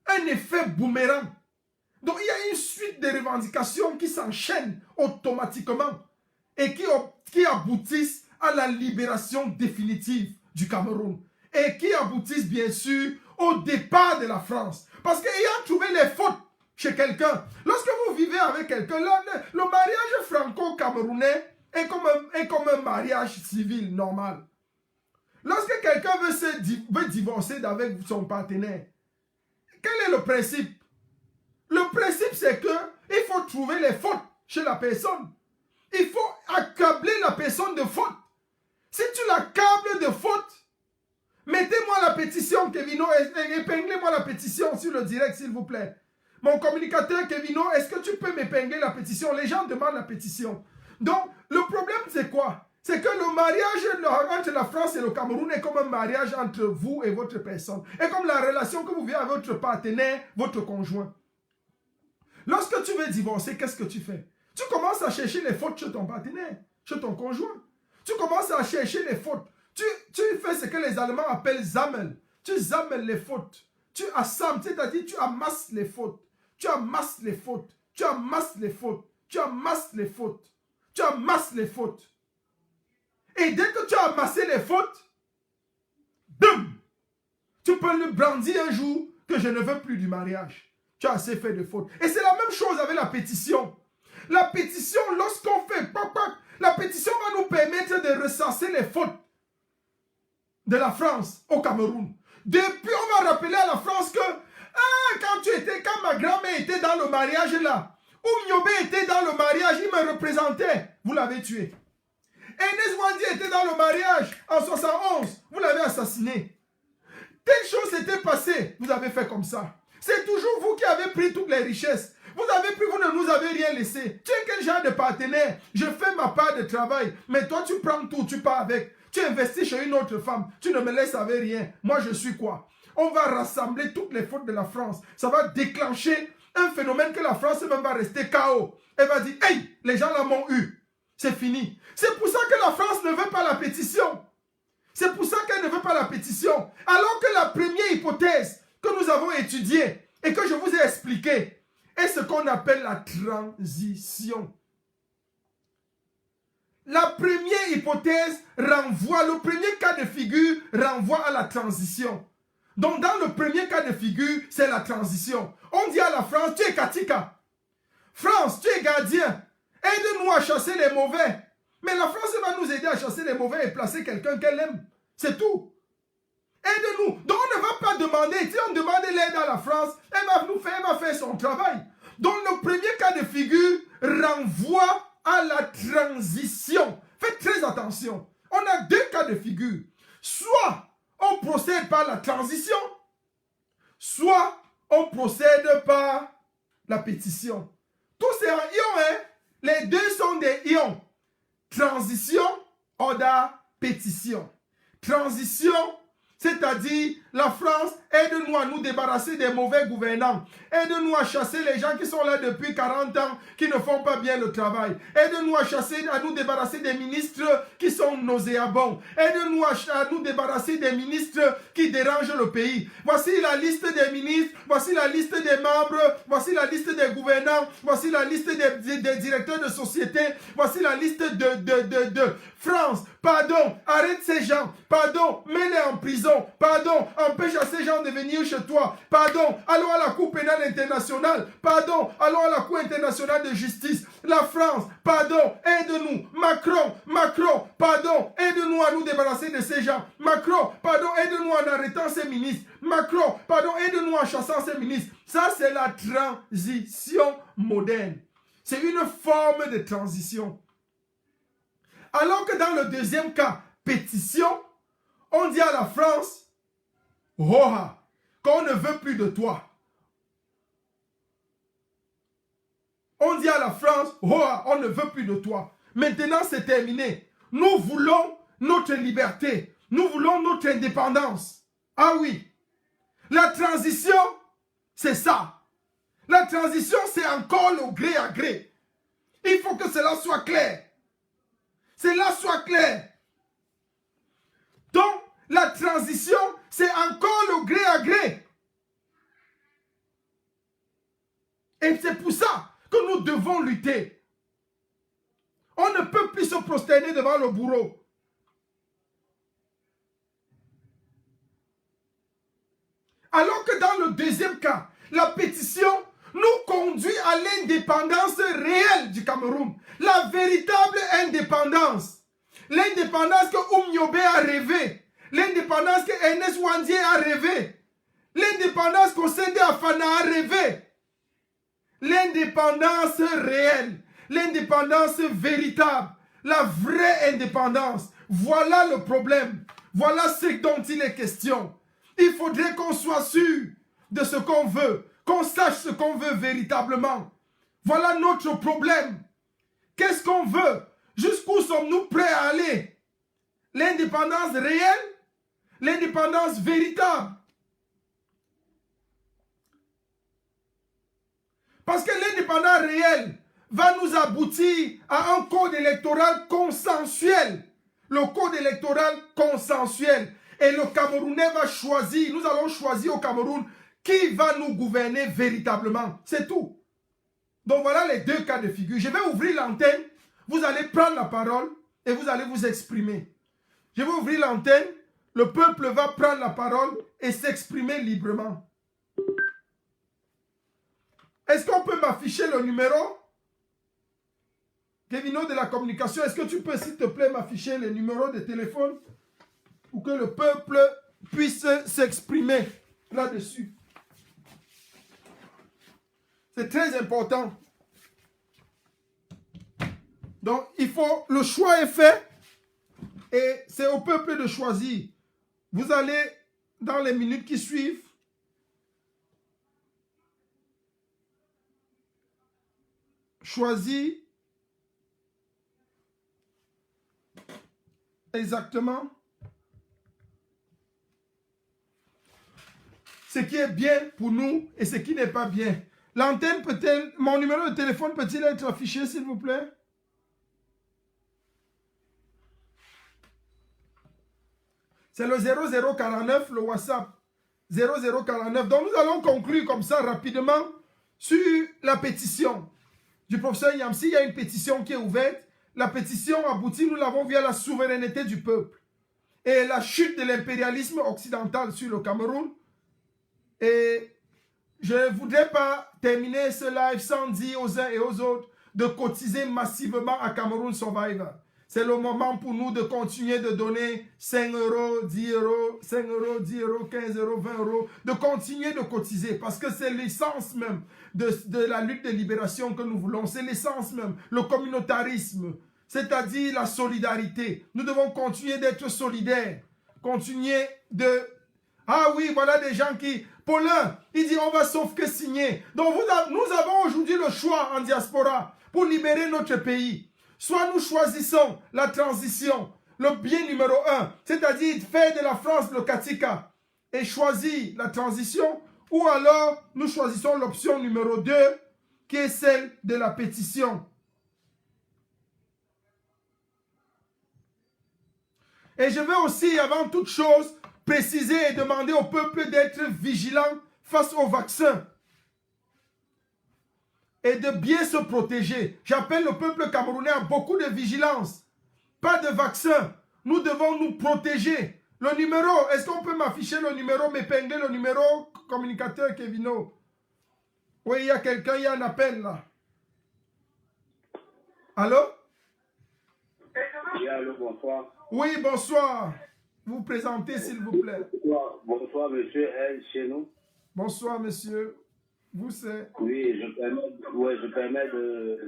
un effet boomerang. Donc il y a une suite de revendications qui s'enchaînent automatiquement et qui aboutissent à la libération définitive du Cameroun. Et qui aboutissent bien sûr au départ de la France. Parce qu'ayant trouvé les fautes chez quelqu'un, lorsque vous vivez avec quelqu'un, le mariage franco-camerounais est comme un mariage civil normal. Lorsque quelqu'un veut divorcer avec son partenaire, quel est le principe? Le principe c'est que il faut trouver les fautes chez la personne. Il faut accabler la personne de faute. Si tu l'accables de faute, mettez-moi la pétition, Kevino, épinglez-moi la pétition sur le direct, s'il vous plaît. Mon communicateur Kevino, est-ce que tu peux m'épingler la pétition? Les gens demandent la pétition. Donc, le problème, c'est quoi? C'est que le mariage entre la France et le Cameroun est comme un mariage entre vous et votre personne. Et comme la relation que vous vivez avec votre partenaire, votre conjoint. Lorsque tu veux divorcer, qu'est-ce que tu fais? Tu commences à chercher les fautes chez ton partenaire, chez ton conjoint. Tu commences à chercher les fautes. Tu fais ce que les Allemands appellent Sammel. Tu zammels les fautes. Tu assembles, c'est-à-dire tu amasses les fautes. Tu amasses les fautes. Tu amasses les fautes. Tu amasses les fautes. Tu amasses les fautes. Et dès que tu as amassé les fautes, boum, tu peux le brandir un jour que je ne veux plus du mariage. Tu as assez fait de fautes. Et c'est la même chose avec la pétition. La pétition, lorsqu'on fait, la pétition va nous permettre de recenser les fautes de la France au Cameroun. Depuis, on va rappeler à la France que quand ma grand-mère était dans le mariage là, ou Mnyobé était dans le mariage, il me représentait, vous l'avez tué. Ernest Wandi était dans le mariage en 71, vous l'avez assassiné. Telle chose s'était passée, vous avez fait comme ça. C'est toujours vous qui avez pris toutes les richesses. Vous avez pris, vous ne nous avez rien laissé. Tu es quel genre de partenaire? Je fais ma part de travail, mais toi tu prends tout, tu pars avec. Tu investis chez une autre femme, tu ne me laisses avec rien. Moi je suis quoi? On va rassembler toutes les fautes de la France. Ça va déclencher un phénomène que la France même va rester KO. Elle va dire, hey, les gens là m'ont eu. C'est fini. C'est pour ça que la France ne veut pas la pétition. C'est pour ça qu'elle ne veut pas la pétition. Alors que la première hypothèse que nous avons étudiée et que je vous ai expliquée est ce qu'on appelle la transition. La première hypothèse renvoie, le premier cas de figure renvoie à la transition. Donc dans le premier cas de figure, c'est la transition. On dit à la France, tu es Katika. France, tu es gardien. Aide-nous à chasser les mauvais. Mais la France va nous aider à chasser les mauvais et placer quelqu'un qu'elle aime. C'est tout. Aide-nous. Donc on ne va pas demander. Si on demande l'aide à la France, elle va faire son travail. Donc le premier cas de figure renvoie à la transition. Faites très attention. On a deux cas de figure. Soit on procède par la transition, soit on procède par la pétition. Tous ces ions, hein? Les deux sont des ions. Transition, order, pétition. Transition, c'est-à-dire la France, aide-nous à nous débarrasser des mauvais gouvernants. Aide-nous à chasser les gens qui sont là depuis 40 ans, qui ne font pas bien le travail. Aide-nous à nous débarrasser des ministres qui sont nauséabonds. Aide-nous à nous débarrasser des ministres qui dérangent le pays. Voici la liste des ministres, voici la liste des membres, voici la liste des gouvernants, voici la liste des directeurs de société, voici la liste de France. Pardon, arrête ces gens. Pardon, mets-les en prison. Pardon, empêche à ces gens de venir chez toi. Pardon, allons à la Cour pénale internationale. Pardon, allons à la Cour internationale de justice. La France, pardon, aide-nous. Macron, pardon, aide-nous à nous débarrasser de ces gens. Macron, pardon, aide-nous en arrêtant ces ministres. Macron, pardon, aide-nous en chassant ces ministres. Ça, c'est la transition moderne. C'est une forme de transition. Alors que dans le deuxième cas, pétition, on dit à la France, Roha, qu'on ne veut plus de toi. On dit à la France, Roha, on ne veut plus de toi. Maintenant, c'est terminé. Nous voulons notre liberté. Nous voulons notre indépendance. Ah oui. La transition, c'est ça. La transition, c'est encore le gré à gré. Il faut que cela soit clair. Cela soit clair. Donc, la transition, c'est encore le gré à gré. Et c'est pour ça que nous devons lutter. On ne peut plus se prosterner devant le bourreau. Alors que dans le deuxième cas, la pétition nous conduit à l'indépendance réelle du Cameroun. La véritable indépendance. L'indépendance que Oumniobé a rêvé. L'indépendance que Ernest Wandi a rêvé. L'indépendance qu'Osende Afana a rêvé. L'indépendance réelle. L'indépendance véritable. La vraie indépendance. Voilà le problème. Voilà ce dont il est question. Il faudrait qu'on soit sûr de ce qu'on veut. qu'on sache ce qu'on veut véritablement. Voilà notre problème. Qu'est-ce qu'on veut? Jusqu'où sommes-nous prêts à aller? L'indépendance réelle? L'indépendance véritable? Parce que l'indépendance réelle va nous aboutir à un code électoral consensuel. Le code électoral consensuel. Et le Camerounais va choisir, nous allons choisir au Cameroun qui va nous gouverner véritablement. C'est tout. Donc voilà les deux cas de figure. Je vais ouvrir l'antenne, vous allez prendre la parole et vous allez vous exprimer. Je vais ouvrir l'antenne, le peuple va prendre la parole et s'exprimer librement. Est-ce qu'on peut m'afficher le numéro? Kevino de la communication, est-ce que tu peux s'il te plaît m'afficher le numéro de téléphone pour que le peuple puisse s'exprimer là-dessus? C'est très important. Donc, le choix est fait et c'est au peuple de choisir. Vous allez, dans les minutes qui suivent, choisir exactement ce qui est bien pour nous et ce qui n'est pas bien. L'antenne peut-elle, mon numéro de téléphone peut-il être affiché, s'il vous plaît? C'est le 0049, le WhatsApp. 0049. Donc nous allons conclure comme ça rapidement sur la pétition du professeur Yamsi. Il y a une pétition qui est ouverte. La pétition aboutit, nous l'avons via la souveraineté du peuple et la chute de l'impérialisme occidental sur le Cameroun. Et je ne voudrais pas terminer ce live sans dire aux uns et aux autres de cotiser massivement à Cameroun Survivor. C'est le moment pour nous de continuer de donner 5 euros, 10 euros, 5 euros, 10 euros, 15 euros, 20 euros, de continuer de cotiser parce que c'est l'essence même de la lutte de libération que nous voulons. C'est l'essence même, le communautarisme, c'est-à-dire la solidarité. Nous devons continuer d'être solidaires, continuer de... Ah oui, voilà des gens qui... Paulin, il dit on va sauf que signer. Donc nous avons aujourd'hui le choix en diaspora pour libérer notre pays. Soit nous choisissons la transition, le bien numéro 1, c'est-à-dire faire de la France le Katika et choisir la transition, ou alors nous choisissons l'option numéro 2 qui est celle de la pétition. Et je veux aussi, avant toute chose, préciser et demander au peuple d'être vigilant face au vaccin et de bien se protéger. J'appelle le peuple camerounais à beaucoup de vigilance. Pas de vaccin. Nous devons nous protéger. Le numéro, est-ce qu'on peut m'afficher le numéro, m'épingler le numéro, communicateur Kevino? Oui, il y a quelqu'un, il y a un appel là. Allô? Oui, allô, bonsoir. Oui, bonsoir. Vous vous présentez, s'il vous plaît. Bonsoir, monsieur L. chez nous. Bonsoir, monsieur. Vous, c'est... Oui, je permets de...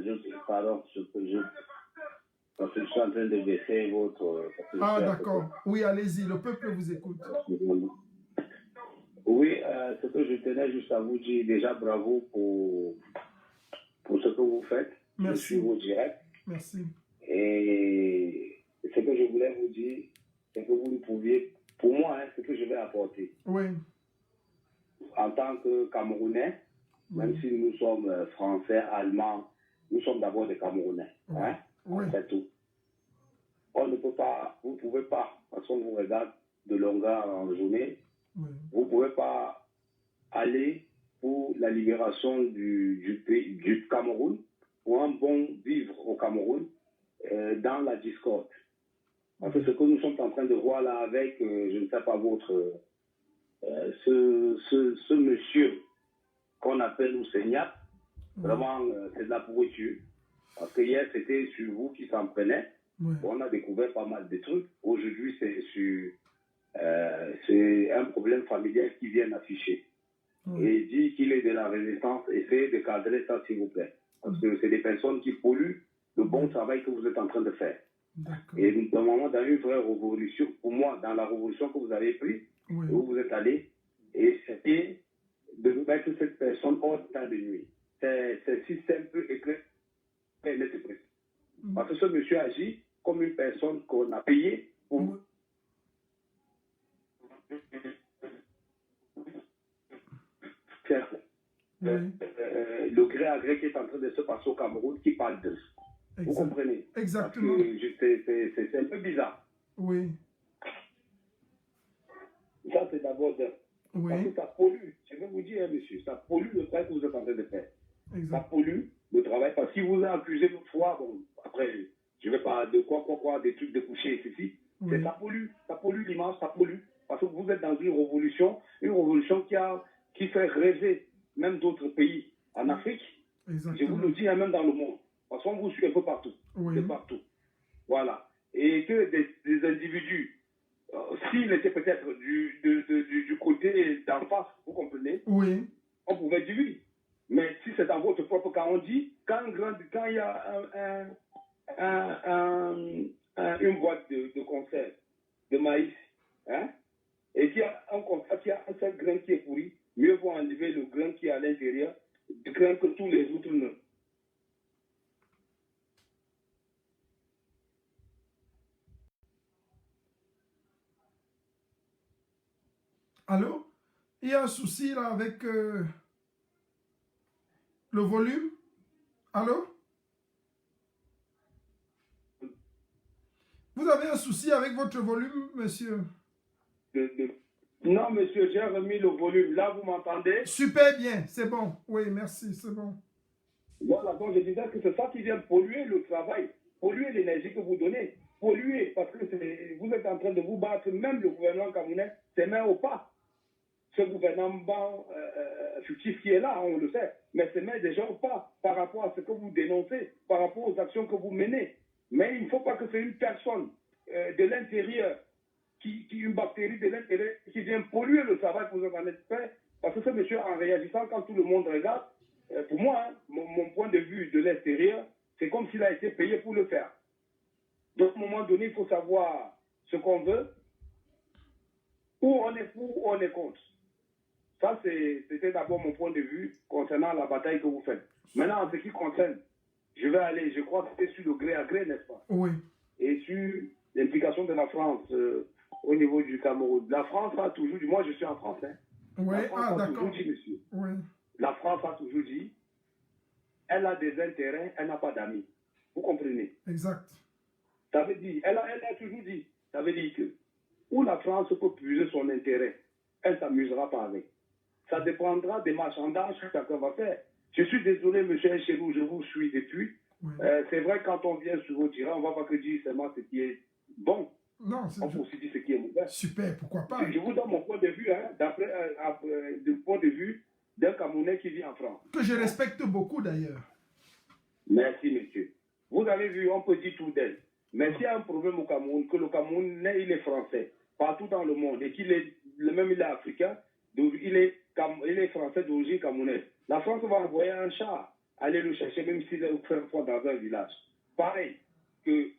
Pardon, parce que je suis en train de baisser votre... Ah, d'accord. Oui, allez-y, le peuple vous écoute. Oui, ce que je tenais juste à vous dire, déjà bravo pour ce que vous faites. Merci. Je suis vos directs. Merci. Et ce que je voulais vous dire, c'est que vous ne pouviez... Pour moi, ce que je vais apporter. Oui. En tant que Camerounais, même si nous sommes Français, Allemands, nous sommes d'abord des Camerounais. Oui. Hein? Oui. C'est tout. On ne peut pas, vous ne pouvez pas, parce qu'on vous regarde de longueur en journée, Oui. vous ne pouvez pas aller pour la libération du Cameroun, pour un bon vivre au Cameroun, dans la discorde. Parce que ce que nous sommes en train de voir là avec, je ne sais pas votre, ce monsieur qu'on appelle Ousseignac, vraiment, c'est de la pourriture. Parce que hier, c'était sur vous qui s'en prenait. Oui. On a découvert pas mal de trucs. Aujourd'hui, c'est un problème familial qui vient afficher. Oui. Et il dit qu'il est de la résistance. Essayez de cadrer ça, s'il vous plaît. Parce que c'est des personnes qui polluent le bon travail que vous êtes en train de faire. Et normalement, dans une vraie révolution, pour moi, dans la révolution que vous avez prise, Oui. où vous êtes allé, essayez de mettre cette personne hors d'état de nuit. C'est si simple et clair et net et précis. Parce que ce monsieur agit comme une personne qu'on a payée pour Oui. faire Oui. le gré à gré qui est en train de se passer au Cameroun, qui parle d'eux. Vous Exact. comprenez? Exactement. Parce que c'est un peu bizarre. Oui. Ça, c'est d'abord d'un. Parce Oui. que ça pollue. Je vais vous dire, monsieur, ça pollue le travail que vous êtes en train de faire. Ça Exact. pollue le travail. Parce que si vous avez accusé l'autre fois, bon, après, je ne vais pas de quoi, des trucs de coucher et ceci. Oui. Ça pollue l'image, ça pollue. Parce que vous êtes dans une révolution qui fait rêver même d'autres pays en Afrique. Je vous Exactement. le dis, hein, même dans le monde. Parce qu'on vous suit un peu partout. Oui. De partout. Voilà. Et que des individus, s'ils étaient peut-être du côté d'en face, vous comprenez, Oui. on pouvait dire oui. Mais si c'est dans votre propre cas, on dit, quand il y a une boîte de conserve de maïs, hein, et qu'il y a un seul grain qui est pourri, mieux vaut enlever le grain qui est à l'intérieur, du grain que tous les autres ne. Allô? Il y a un souci là avec le volume? Allô? Vous avez un souci avec votre volume, monsieur? Non, monsieur, j'ai remis le volume. Là, vous m'entendez? Super bien, c'est bon. Oui, merci, c'est bon. Voilà, donc je disais que c'est ça qui vient polluer le travail, polluer l'énergie que vous donnez, polluer parce que vous êtes en train de vous battre, même le gouvernement camerounais, c'est main au pas. Ce gouvernement fictif qui est là, on le sait, mais c'est main déjà au pas par rapport à ce que vous dénoncez, par rapport aux actions que vous menez. Mais il ne faut pas que c'est une personne de l'intérieur, une bactérie de l'intérieur qui vient polluer le travail que vous êtes en train de faire, parce que ce monsieur, en réagissant, quand tout le monde regarde, pour moi, hein, mon point de vue de l'extérieur, c'est comme s'il a été payé pour le faire. Donc, à un moment donné, il faut savoir ce qu'on veut, où on est pour, où on est contre. Ça, c'était d'abord mon point de vue concernant la bataille que vous faites. Maintenant, en ce qui concerne, je crois que c'est sur le gré à gré, n'est-ce pas? Oui. Et sur l'implication de la France au niveau du Cameroun. La France a toujours dit, moi je suis en France, hein. Oui, La France a toujours d'accord. dit, monsieur. Oui. La France a toujours dit, elle a des intérêts, elle n'a pas d'amis. Vous comprenez? Exact. Ça veut dire, elle a toujours dit, ça veut dire que où la France peut puiser son intérêt, elle ne s'amusera pas avec. Ça dépendra des marchandages que chacun va faire. Je suis désolé, monsieur Chelou, je vous suis depuis. Oui. C'est vrai, quand on vient sur vos terrains, on ne va pas que dire seulement ce qui est bon. Non, c'est On peut aussi dire ce qui est mauvais. super, pourquoi pas? Je vous donne mon point de vue, hein, du point de vue d'un Camerounais qui vit en France. Que je respecte beaucoup d'ailleurs. Merci, monsieur. Vous avez vu, on peut dire tout d'elle. Mais s'il y a un problème au Cameroun, que le Camerounais, il est français, partout dans le monde, et qu'il est, même il est africain, donc il est français d'origine camerounaise, la France va envoyer un char, aller le chercher, même s'il est dans un village. Pareil que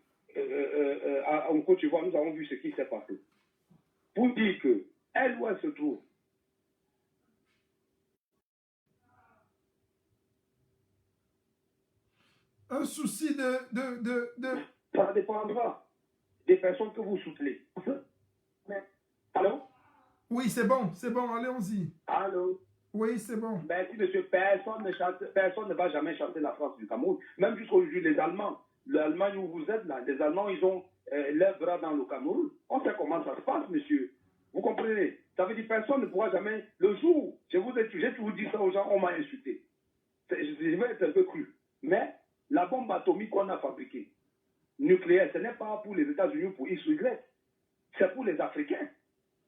en Côte d'Ivoire, nous avons vu ce qui s'est passé. Pour dire que, elle où elle se trouve, Un souci ça dépendra des personnes que vous soutenez. Allô? Oui, c'est bon, allons-y. Allô? Oui, c'est bon. Merci, monsieur. Personne ne va jamais chanter la France du Cameroun. Même jusqu'aujourd'hui, les Allemands, l'Allemagne où vous êtes là, les Allemands, ils ont leurs bras dans le Cameroun. On sait comment ça se passe, monsieur. Vous comprenez? Ça veut dire que personne ne pourra jamais. Le jour, j'ai toujours dit ça aux gens, on m'a insulté. Je vais être un peu cru. Mais la bombe atomique qu'on a fabriquée, nucléaire, ce n'est pas pour les États-Unis ou pour X ou Y. C'est pour les Africains.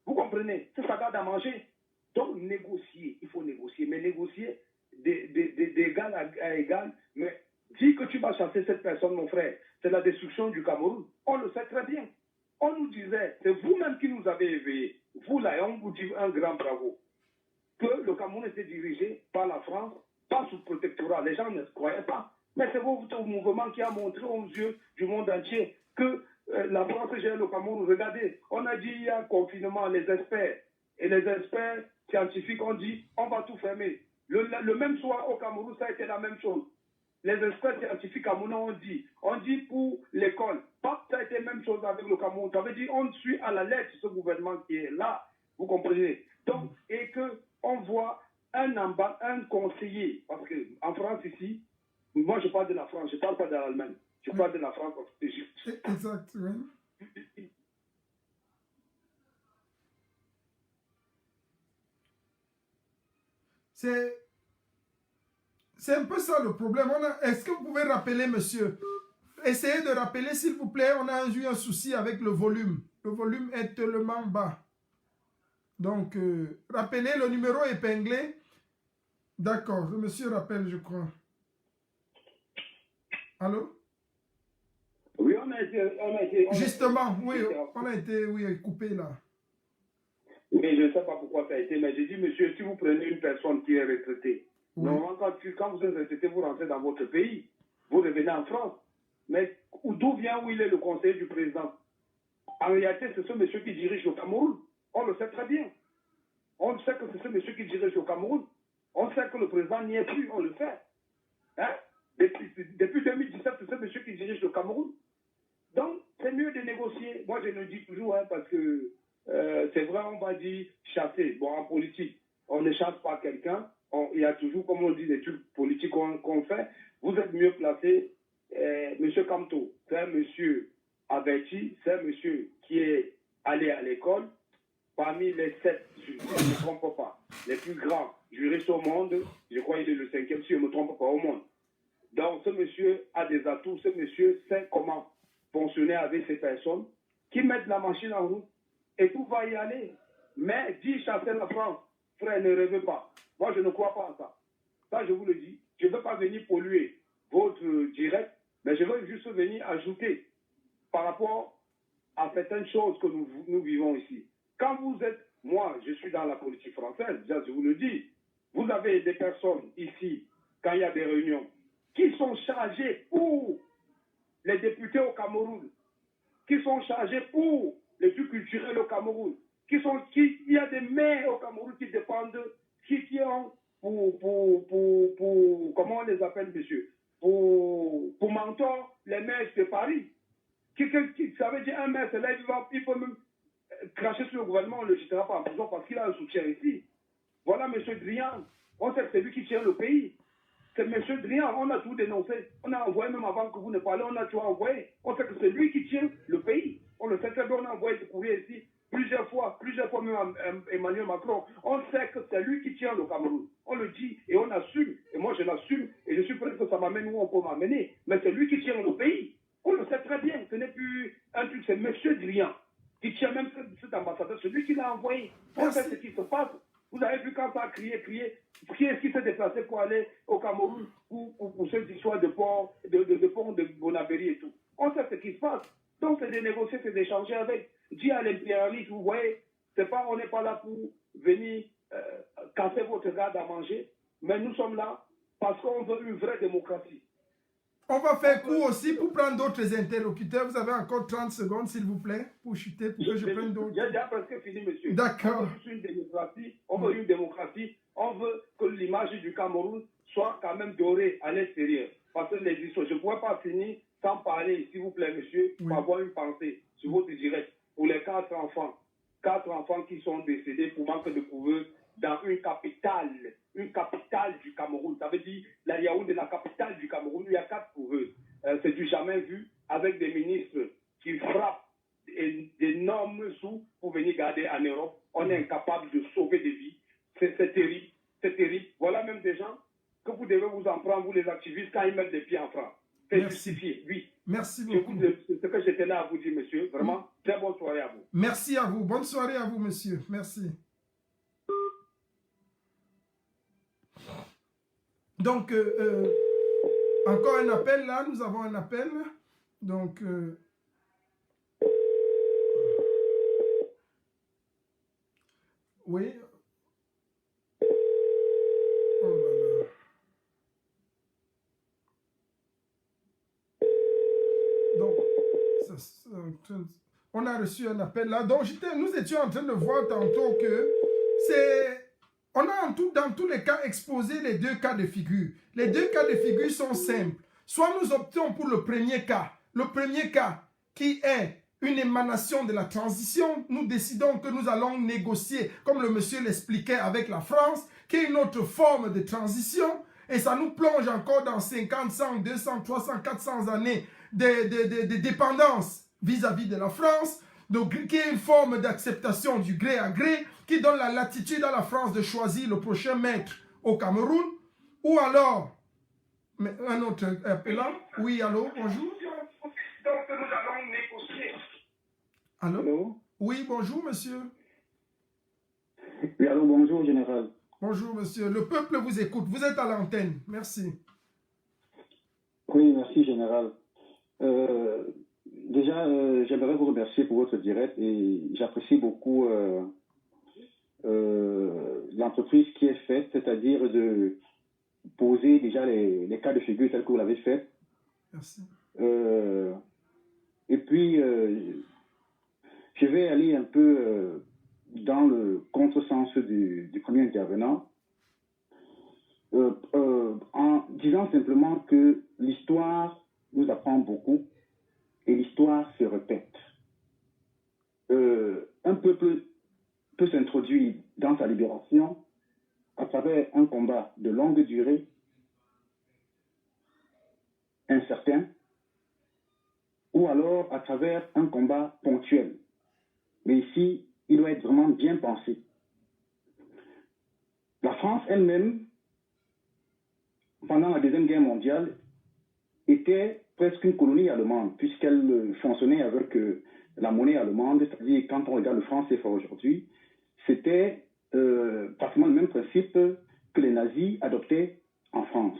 Vous comprenez? C'est ça garde à manger. Donc, négocier, il faut négocier, mais négocier d'égal à égal. Mais dis que tu vas chasser cette personne, mon frère, c'est la destruction du Cameroun. On le sait très bien. On nous disait, c'est vous-même qui nous avez éveillés. Vous là, et on vous dit un grand bravo. Que le Cameroun était dirigé par la France, pas sous protectorat. Les gens ne croyaient pas. Mais c'est votre mouvement qui a montré aux yeux du monde entier que la France gère le Cameroun. Regardez, on a dit il y a confinement, les experts. Et les experts scientifiques ont dit on va tout fermer. Le même soir au Cameroun, ça a été la même chose. Les experts scientifiques camerounais on dit pour l'école. Ça a été la même chose avec le Cameroun. Ça veut dire on suit à la lettre ce gouvernement qui est là. Vous comprenez? Donc, et qu'on voit un conseiller, parce qu'en France ici, moi je parle de la France, je ne parle pas de l'Allemagne. Je parle de la France parce que c'est juste. Exact, oui. C'est un peu ça le problème. Est-ce que vous pouvez rappeler, monsieur? Essayez de rappeler, s'il vous plaît. On a eu un souci avec le volume. Le volume est tellement bas. Donc, rappelez le numéro épinglé. D'accord, le monsieur rappelle, je crois. Allô? Oui, on a été justement, oui, on a été coupé là. Mais je ne sais pas pourquoi ça a été, mais j'ai dit, monsieur, si vous prenez une personne qui est retraitée, oui. Normalement, quand vous êtes retraité, vous rentrez dans votre pays, vous revenez en France. Mais d'où il est le conseiller du président? En réalité, c'est ce monsieur qui dirige le Cameroun. On le sait très bien. On sait que c'est ce monsieur qui dirige le Cameroun. On sait que le président n'y est plus, on le sait. Hein? Depuis 2017, c'est ce monsieur qui dirige le Cameroun. Donc, c'est mieux de négocier. Moi, je le dis toujours, hein, parce que c'est vrai, on va dire chasser. Bon, en politique, on ne chasse pas quelqu'un. Il y a toujours, comme on dit, des trucs politiques qu'on fait. Vous êtes mieux placé. Monsieur Kamto, c'est un monsieur averti, c'est un monsieur qui est allé à l'école. Parmi les 7, si je ne me trompe pas, les plus grands juristes au monde, je crois qu'il est le 5e, si je ne me trompe pas, au monde. Donc, ce monsieur a des atouts, ce monsieur sait comment fonctionner avec ces personnes qui mettent la machine en route et tout va y aller. Mais dit chasser la France, frère, ne rêvez pas. Moi, je ne crois pas en ça. Ça, je vous le dis. Je ne veux pas venir polluer votre direct, mais je veux juste venir ajouter par rapport à certaines choses que nous vivons ici. Quand vous êtes, moi, je suis dans la politique française, déjà, je vous le dis, vous avez des personnes ici, quand il y a des réunions, qui sont chargées pour les députés au Cameroun, qui sont chargés pour les trucs culturels au Cameroun, il y a des maires au Cameroun qui dépendent, qui ont pour comment on les appelle, monsieur, pour mentor les maires de Paris. Ça veut dire un maire, c'est là, il faut même cracher sur le gouvernement, on ne le jettera pas en prison parce qu'il a un soutien ici. Voilà M. Drian, on sait que c'est lui qui tient le pays. C'est M. Drian, on a tout dénoncé. On a envoyé, même avant que vous ne parliez, on a tout envoyé. On sait que c'est lui qui tient le pays. On le sait très bien, on a envoyé des courriers ici plusieurs fois même à Emmanuel Macron. On sait que c'est lui qui tient le Cameroun. On le dit et on assume. Et moi, je l'assume et je suis prêt que ça m'amène où on peut m'amener. Mais c'est lui qui tient le pays. On le sait très bien. Ce n'est plus un truc, c'est M. Drian qui tient même cet ambassadeur. C'est lui qui l'a envoyé. On sait ce qui se passe. Vous avez vu quand ça a crié, qui est-ce qui s'est déplacé pour aller au Cameroun pour cette histoire de pont de Bonabéry et tout. On sait ce qui se passe. Donc c'est de négocier, c'est d'échanger avec. Dis à l'impérialiste, vous voyez, on n'est pas là pour venir casser votre garde à manger, mais nous sommes là parce qu'on veut une vraie démocratie. On va faire court aussi pour prendre d'autres interlocuteurs. Vous avez encore 30 secondes, s'il vous plaît, pour chuter, pour que je prenne d'autres. J'ai déjà presque fini, monsieur. D'accord. On veut une démocratie, on veut que l'image du Cameroun soit quand même dorée à l'extérieur. Parce que les histoires, je ne pourrais pas finir sans parler, s'il vous plaît, monsieur, pour avoir une pensée sur votre direct. Pour les 4 enfants qui sont décédés pour manque de couveuse dans une capitale du Cameroun. Ça veut dire la Yaoundé, la capitale du Cameroun, il y a 4 couveuses. C'est du jamais vu avec des ministres qui frappent d'énormes sous pour venir garder en Europe. On est incapable de sauver des vies. C'est terrible, c'est terrible. Voilà même des gens que vous devez vous en prendre, vous les activistes, quand ils mettent des pieds en France. C'est justifié, oui. Merci beaucoup. C'est ce que j'étais là à vous dire, monsieur. Vraiment, très bonne soirée à vous. Merci à vous. Bonne soirée à vous, monsieur. Merci. Donc, encore un appel là. Nous avons un appel. Donc, oui. Oh là là. Donc, on a reçu un appel là. Donc, nous étions en train de voir tantôt que c'est On a dans tous les cas exposé les deux cas de figure. Les deux cas de figure sont simples. Soit nous optons pour le premier cas. Le premier cas qui est une émanation de la transition. Nous décidons que nous allons négocier, comme le monsieur l'expliquait avec la France, qui est une autre forme de transition. Et ça nous plonge encore dans 50, 100, 200, 300, 400 années de dépendance vis-à-vis de la France. Donc, qui est une forme d'acceptation du gré à gré, qui donne la latitude à la France de choisir le prochain maître au Cameroun, ou alors, un autre appelant, oui, allô, bonjour. Donc, nous allons négocier. Allô? Allô? Oui, bonjour, monsieur. Oui, allô, bonjour, général. Bonjour, monsieur. Le peuple vous écoute. Vous êtes à l'antenne. Merci. Oui, merci, général. Déjà, j'aimerais vous remercier pour votre direct et j'apprécie beaucoup l'entreprise qui est faite, c'est-à-dire de poser déjà les cas de figure tels que vous l'avez fait. Merci. Et puis, je vais aller un peu dans le contresens du premier intervenant, en disant simplement que l'histoire nous apprend beaucoup et l'histoire se répète. Un peuple peut s'introduire dans sa libération à travers un combat de longue durée, incertain, ou alors à travers un combat ponctuel. Mais ici, il doit être vraiment bien pensé. La France elle-même, pendant la Deuxième Guerre mondiale, était presque une colonie allemande, puisqu'elle fonctionnait avec la monnaie allemande, c'est-à-dire quand on regarde le franc CFA aujourd'hui, c'était pratiquement le même principe que les nazis adoptaient en France.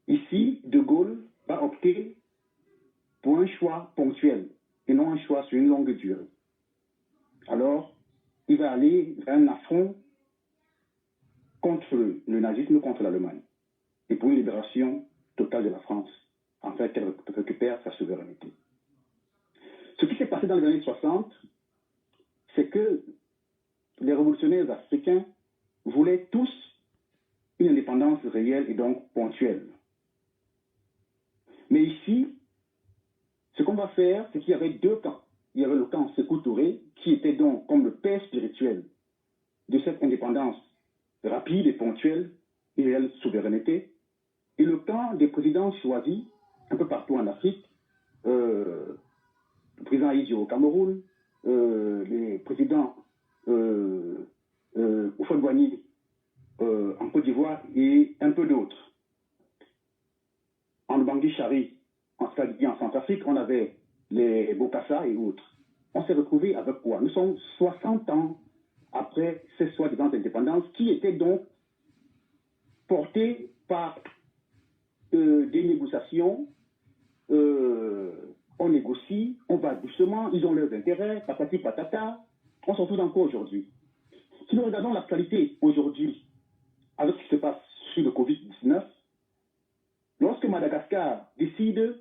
Ici, De Gaulle va opter pour un choix ponctuel et non un choix sur une longue durée. Alors, il va aller vers un affront contre le nazisme, contre l'Allemagne, et pour une libération totale de la France, en fait, qu'elle récupère sa souveraineté. Ce qui s'est passé dans les années 60, c'est que les révolutionnaires africains voulaient tous une indépendance réelle et donc ponctuelle. Mais ici, ce qu'on va faire, c'est qu'il y avait deux camps. Il y avait le camp Sékou Touré, qui était donc comme le père spirituel de cette indépendance rapide et ponctuelle et réelle souveraineté, et le camp des présidents choisis un peu partout en Afrique, le président Aïdjo au Cameroun, les présidents Houphouët-Boigny en Côte d'Ivoire et un peu d'autres. En Bangui Chari, en Centrafrique, on avait les Bokassa et autres. On s'est retrouvés avec quoi? Nous sommes 60 ans après ces soi-disant indépendances qui étaient donc portées par des négociations. On négocie, on va doucement, ils ont leurs intérêts, patati patata. On s'en fout encore aujourd'hui. Si nous regardons l'actualité aujourd'hui, avec ce qui se passe sur le Covid-19, lorsque Madagascar décide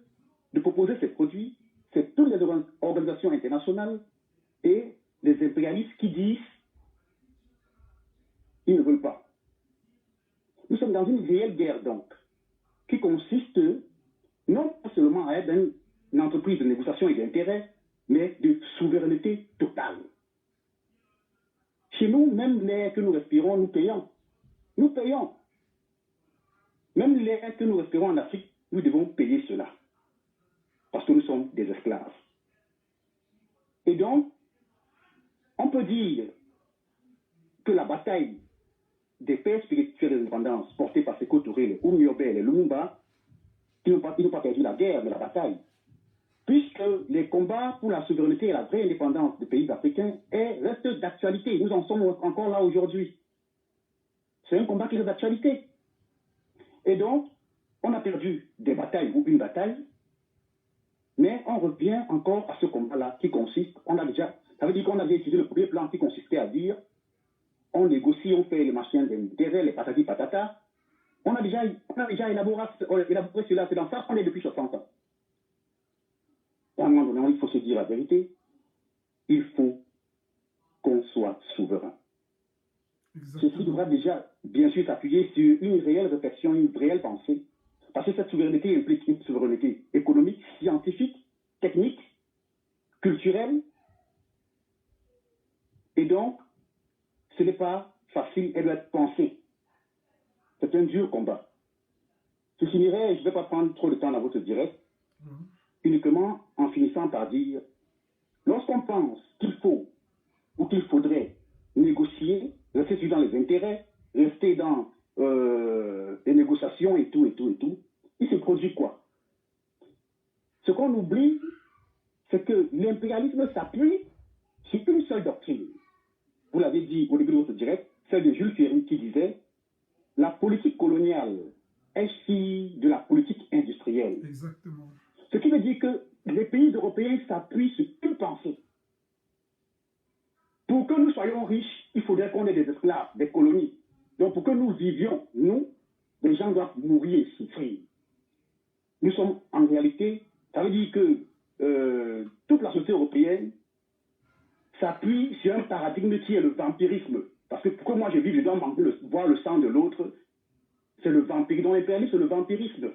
de proposer ses produits, c'est toutes les organisations internationales et les impérialistes qui disent qu'ils ne veulent pas. Nous sommes dans une réelle guerre donc, qui consiste non pas seulement à être une entreprise de négociation et d'intérêt, mais de souveraineté totale. Chez nous, même l'air que nous respirons, nous payons. Nous payons. Même l'air que nous respirons en Afrique, nous devons payer cela. Parce que nous sommes des esclaves. Et donc, on peut dire que la bataille des pères spirituels de l'indépendance portée par Sékou Touré, les Oumyobé et les Lumumba, ils n'ont pas perdu la guerre, mais la bataille. Puisque les combats pour la souveraineté et la vraie indépendance des pays africains restent d'actualité. Nous en sommes encore là aujourd'hui. C'est un combat qui reste d'actualité. Et donc, on a perdu des batailles ou une bataille, mais on revient encore à ce combat-là qui consiste, ça veut dire qu'on avait utilisé le premier plan qui consistait à dire, on négocie, on fait les machines d'intérêt, les patati patata. On a déjà élaboré cela, c'est dans ça qu'on est depuis 60 ans. À un moment donné, il faut se dire la vérité. Il faut qu'on soit souverain. Ceci devra déjà, bien sûr, s'appuyer sur une réelle réflexion, une réelle pensée. Parce que cette souveraineté implique une souveraineté économique, scientifique, technique, culturelle. Et donc, ce n'est pas facile, elle doit être pensée. C'est un dur combat. Je finirai, je ne vais pas prendre trop de temps dans votre direct, uniquement en finissant par dire, lorsqu'on pense qu'il faut ou qu'il faudrait négocier, rester dans les intérêts, rester dans les négociations et tout, il se produit quoi? Ce qu'on oublie, c'est que l'impérialisme s'appuie sur une seule doctrine. Vous l'avez dit au début de votre direct, celle de Jules Ferry qui disait la politique coloniale est fille de la politique industrielle. Exactement. Ce qui veut dire que les pays européens s'appuient sur une pensée. Pour que nous soyons riches, il faudrait qu'on ait des esclaves, des colonies. Donc pour que nous vivions, nous, les gens doivent mourir et souffrir. Nous sommes en réalité, ça veut dire que toute la société européenne s'appuie sur un paradigme qui est le vampirisme. Parce que pour que moi je vive, je dois voir le sang de l'autre. C'est le vampirisme. Dans l'impérialisme, c'est le vampirisme.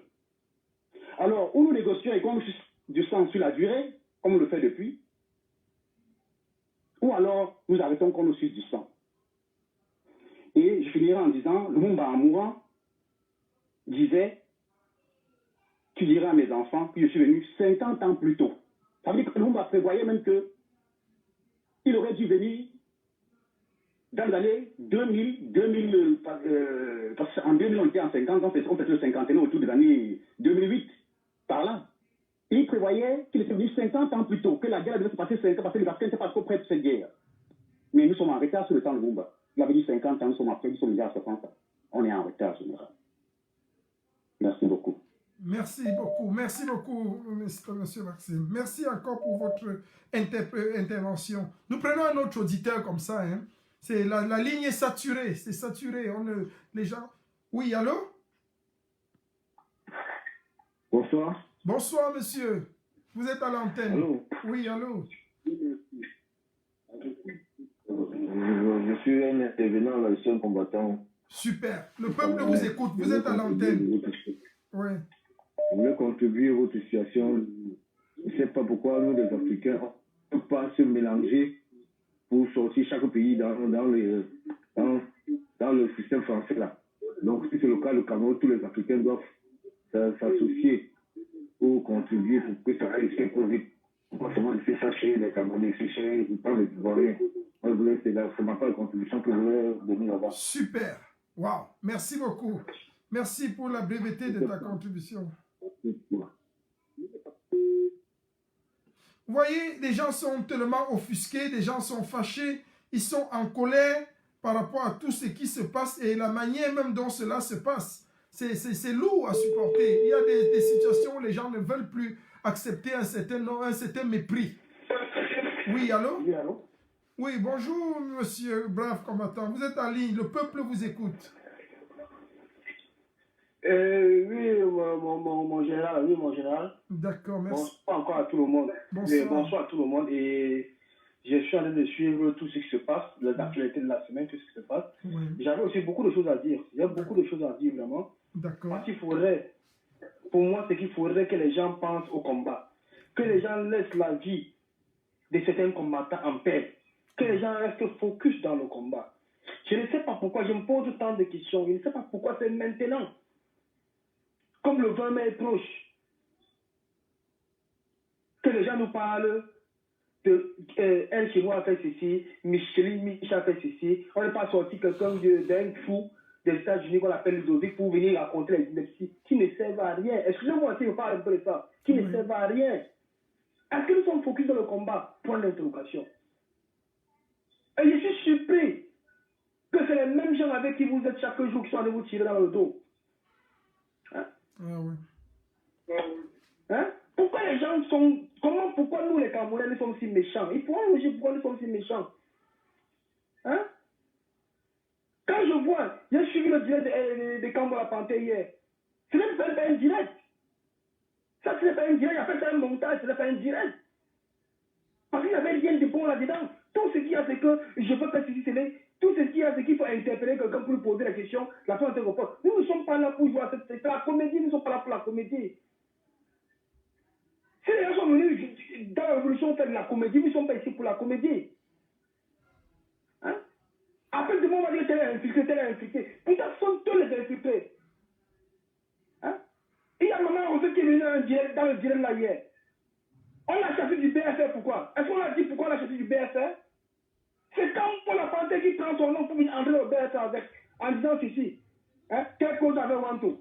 Alors, où nous négocions et qu'on du sang sur la durée, comme on le fait depuis, ou alors nous arrêtons qu'on nous suce du sang. Et je finirai en disant, Lumumba en mourant disait, tu diras à mes enfants que je suis venu 50 ans plus tôt. Ça veut dire que Lumumba prévoyait même que il aurait dû venir dans les années 2000, parce qu'en 2000 on était en 50 ans, on fait le cinquantenaire autour de l'année 2008, par là. Il prévoyait qu'il était venu 50 ans plus tôt, que la guerre devait se passer 5 ans, parce que les Africains n'étaient pas trop prêts pour cette guerre. Mais nous sommes en retard sur le temps de Lumumba. Il avait dit 50 ans, nous sommes après, nous sommes déjà à 60 ans. On est en retard, général. Merci beaucoup. Merci beaucoup, monsieur Maxime. Merci encore pour votre intervention. Nous prenons un autre auditeur comme ça. Hein. C'est la ligne est saturée, c'est saturé. Les gens. Oui, allô? Bonsoir. Bonsoir, monsieur. Vous êtes à l'antenne. Allô? Oui, allô? Je suis un intervenant là, je suis un combattant. Super. Le peuple vous écoute. Vous êtes à l'antenne. Oui. Je voulais contribuer à votre situation. Je ne sais pas pourquoi nous, les Africains, on ne peut pas se mélanger pour sortir chaque pays dans le système français là. Donc, si c'est le cas, le Cameroun, tous les Africains doivent s'associer ou contribuer pour que ça aille très vite. Comment il fait ça chez les Camerounais, chez les Ivoiriens. Moi, je voulais, c'est ma part de contribution que je voulais donner là-bas. Super. Wow. Merci beaucoup. Merci pour la breveté de ta contribution. Vous voyez, les gens sont tellement offusqués, les gens sont fâchés, ils sont en colère par rapport à tout ce qui se passe et la manière même dont cela se passe. C'est lourd à supporter. Il y a des situations où les gens ne veulent plus accepter un certain mépris. Oui, allô? Oui, allô? Oui, bonjour, monsieur brave combattant. Vous êtes en ligne, le peuple vous écoute. Oui, mon général, oui, mon général. D'accord, merci. Bonsoir encore à tout le monde. Bonsoir. Bonsoir à tout le monde. Et je suis en train de suivre tout ce qui se passe, l'actualité de la semaine, tout ce qui se passe. Oui. J'avais aussi beaucoup de choses à dire. Il y a beaucoup de choses à dire, vraiment. D'accord. Parce qu'il faudrait, pour moi, c'est qu'il faudrait que les gens pensent au combat. Que les gens laissent la vie de certains combattants en paix. Que les gens restent focus dans le combat. Je ne sais pas pourquoi je me pose tant de questions. Je ne sais pas pourquoi c'est maintenant. Comme le 20 mai est proche, que les gens nous parlent de un Chinois a fait ceci, Michel a fait ceci, on n'est pas sorti quelqu'un d'un fou des États-Unis qu'on appelle Ludovic pour venir raconter les inepties qui ne servent à rien. Excusez-moi si je parle un peu de ça, qui ne servent à rien. Est-ce que nous sommes focus dans le combat? Point d'interrogation. Et je suis surpris que c'est les mêmes gens avec qui vous êtes chaque jour qui sont allés vous tirer dans le dos. Hein? Ah oui. Hein? Pourquoi les gens sont... Pourquoi nous les Camerounais nous sommes si méchants? Il faut nous dire pourquoi nous sommes si méchants. Hein? Quand je vois, j'ai suivi le direct de Cambo la Panthère hier. Ce n'est pas un direct. Ça, ce n'est pas un direct. Il a fait un montage, ce n'est pas un direct. Parce qu'il n'y avait rien de bon là-dedans. Tout ce qu'il y a, c'est que je veux faire ceci, Tout ce qu'il y a, c'est qu'il faut interpeller quelqu'un pour lui poser la question, la personne te répond. Nous ne sommes pas là pour jouer à c'est la comédie, nous ne sommes pas là pour la comédie. Si les gens sont venus dans la révolution faire de la comédie, ils ne sont pas ici pour la comédie. Hein? Après, demain, on va dire tel est infiltré, tel est infiltré. Pourtant, ce sont tous les infiltrés. Hein? Il y a un moment, on sait qu'il est venu dans le direct là hier. On l'a chassé du BFR, pourquoi? Est-ce qu'on a dit pourquoi on l'a chassé du BFR? C'est quand Paul Afanté qui prend son nom pour venir entrer au BFR avec, en disant ceci. Hein? Quelle cause avait Wanto?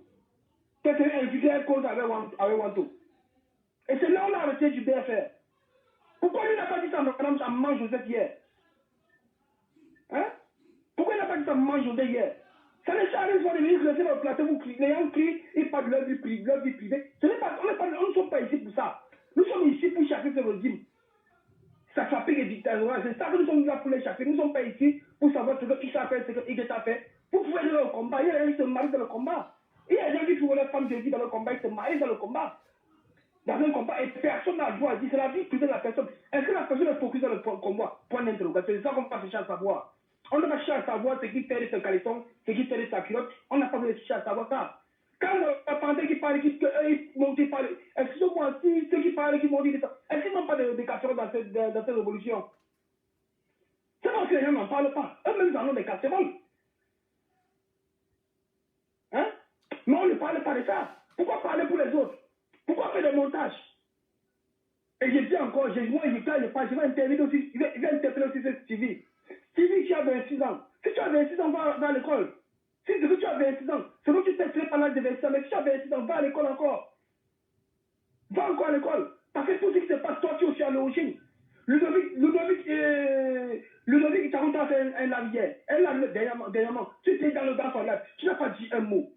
Quelle infiltré, quelle cause avait Wanto? Et c'est là qu'on l'a arrêté du BFR. Pourquoi il n'a pas dit ça à Maman Joseph hier? Hein? Pourquoi il n'a pas dit ça à Maman Joseph hier? Ça les charges vont venir laisser le plateau, vous criez, les gens crient, ils parlent de leur vie privée. Ce n'est pas, on ne sommes pas ici pour ça. Nous sommes ici pour chasser ce régime. Ça s'appelle les dictateurs. C'est ça que nous sommes là pour les chasser. Nous ne sommes pas ici pour savoir ce qu'il a fait, ce qu'il a fait. Pour pouvoir aller dans le combat. Il y a des gens qui se marient dans le combat. Il y a des gens qui trouvent leurs femmes de vie dans le combat, ils se marient dans le combat. Dans un combat, et personne n'a le droit à dire, c'est la vie privée de la personne. Est-ce que la personne est focusée dans le combat? Point d'interrogation. C'est ça qu'on va chercher à savoir. On ne va chercher à savoir ce qui fait de ce caleçon, ce qui fait de sa culotte. On n'a pas besoin de chercher à savoir ça. Quand le pandé qui parle, qui monte, qui parle, excusez-moi, si ceux qui parlent, qui m'ont dit ça, est-ce qu'ils n'ont pas de casseroles dans cette révolution? C'est parce que les gens n'en parlent pas. Eux-mêmes, ils en ont des casseroles. Hein? Mais on ne parle pas de ça. Pourquoi parler pour les autres? Pourquoi faire des montages? Et je dis encore, moi, je vais intervenir aussi, je vais interpeller aussi ce Stevie. Stevie, tu as 26 ans. Si tu as 26 ans, va à l'école. Si tu as 26 ans, c'est que tu t'es fait par l'âge de 26 ans, mais si tu as 26 ans, va à l'école encore. Va encore à l'école. Parce que tout ce qui se passe, toi, tu es aussi à l'origine. Ludovic, Tarouta a fait un live hier. Un live dernièrement. Tu étais dans le dans son live. Tu n'as pas dit un mot.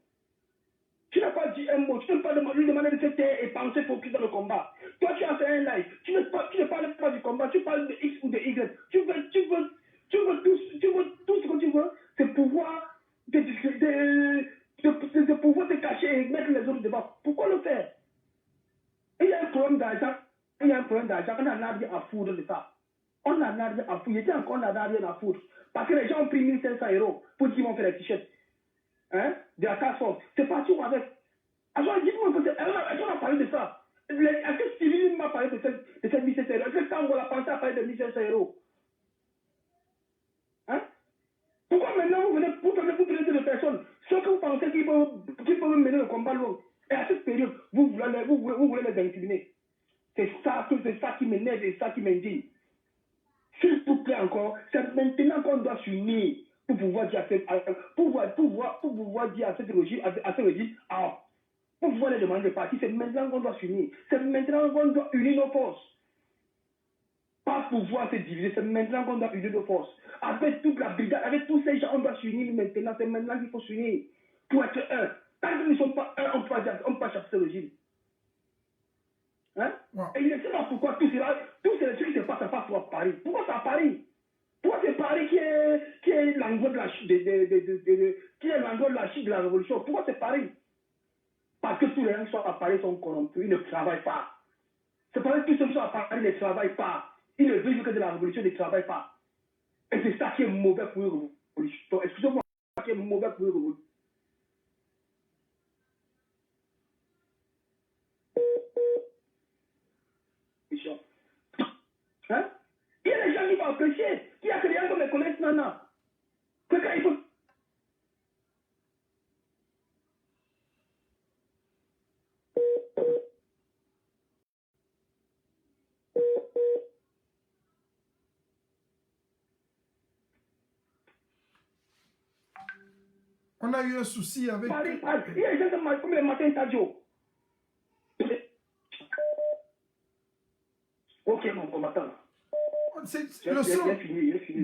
Tu n'as pas dit un mot. Tu ne peux pas lui demander de se taire et penser focus dans le combat. Toi, tu as fait un live. Tu ne parles pas du combat. Tu parles de X ou de Y. Tu veux tout ce que tu veux, c'est pouvoir de pouvoir te cacher et mettre les autres devant. Pourquoi le faire? Il y a un problème d'argent. On n'en a rien à foutre de ça. On n'en a rien à foutre. On n'en a rien à foutre. Parce que les gens ont pris 1500 € pour dire qu'ils vont faire les t-shirts. Hein? De la task force. C'est parti où avec? Alors, dites-moi un peu, est-ce qu'on a parlé de ça? Est-ce que Stevie m'a parlé de cette 1500 €? Est-ce que quand on l'a pensé à parler de 1500 €? Hein? Pourquoi maintenant vous venez pour traiter de personnes, ceux que vous pensez qu'ils peuvent mener le combat loin? Et à cette période, vous voulez les intimider. C'est ça qui m'énerve et ça qui m'indigne. S'il vous plaît encore, c'est maintenant qu'on doit s'unir pour pouvoir dire à ce régime, pour pouvoir les demander de partir. C'est maintenant qu'on doit s'unir. C'est maintenant qu'on doit unir nos forces. Pas pouvoir se diviser, c'est maintenant qu'on doit unir nos forces. Avec toute la brigade, avec tous ces gens, on doit s'unir maintenant. C'est maintenant qu'il faut s'unir pour être un. Tant que nous ne sommes pas un, on ne peut pas chasser ce régime. Hein? Wow. Et je ne sais pas pourquoi tout ce qui se passe à Paris. Pourquoi c'est à Paris? Pourquoi c'est Paris qui est l'endroit de la chute de la révolution? Pourquoi c'est Paris? Parce que tous les gens qui sont à Paris sont corrompus, ils ne travaillent pas. C'est parce que tous ceux qui sont à Paris ne travaillent pas. Ils ne vivent que de la révolution, ils ne travaillent pas. Et c'est ça qui est mauvais pour une révolution. Excusez-moi, c'est ça qui est mauvais pour une révolution. Hein? Il y a des gens qui vont apprécier. Il y a que les gens qui me connaissent maintenant. Que quand il faut. On a eu un souci avec... Il y a des gens comme le matin Tadio. Ok, mon combattant. Le son...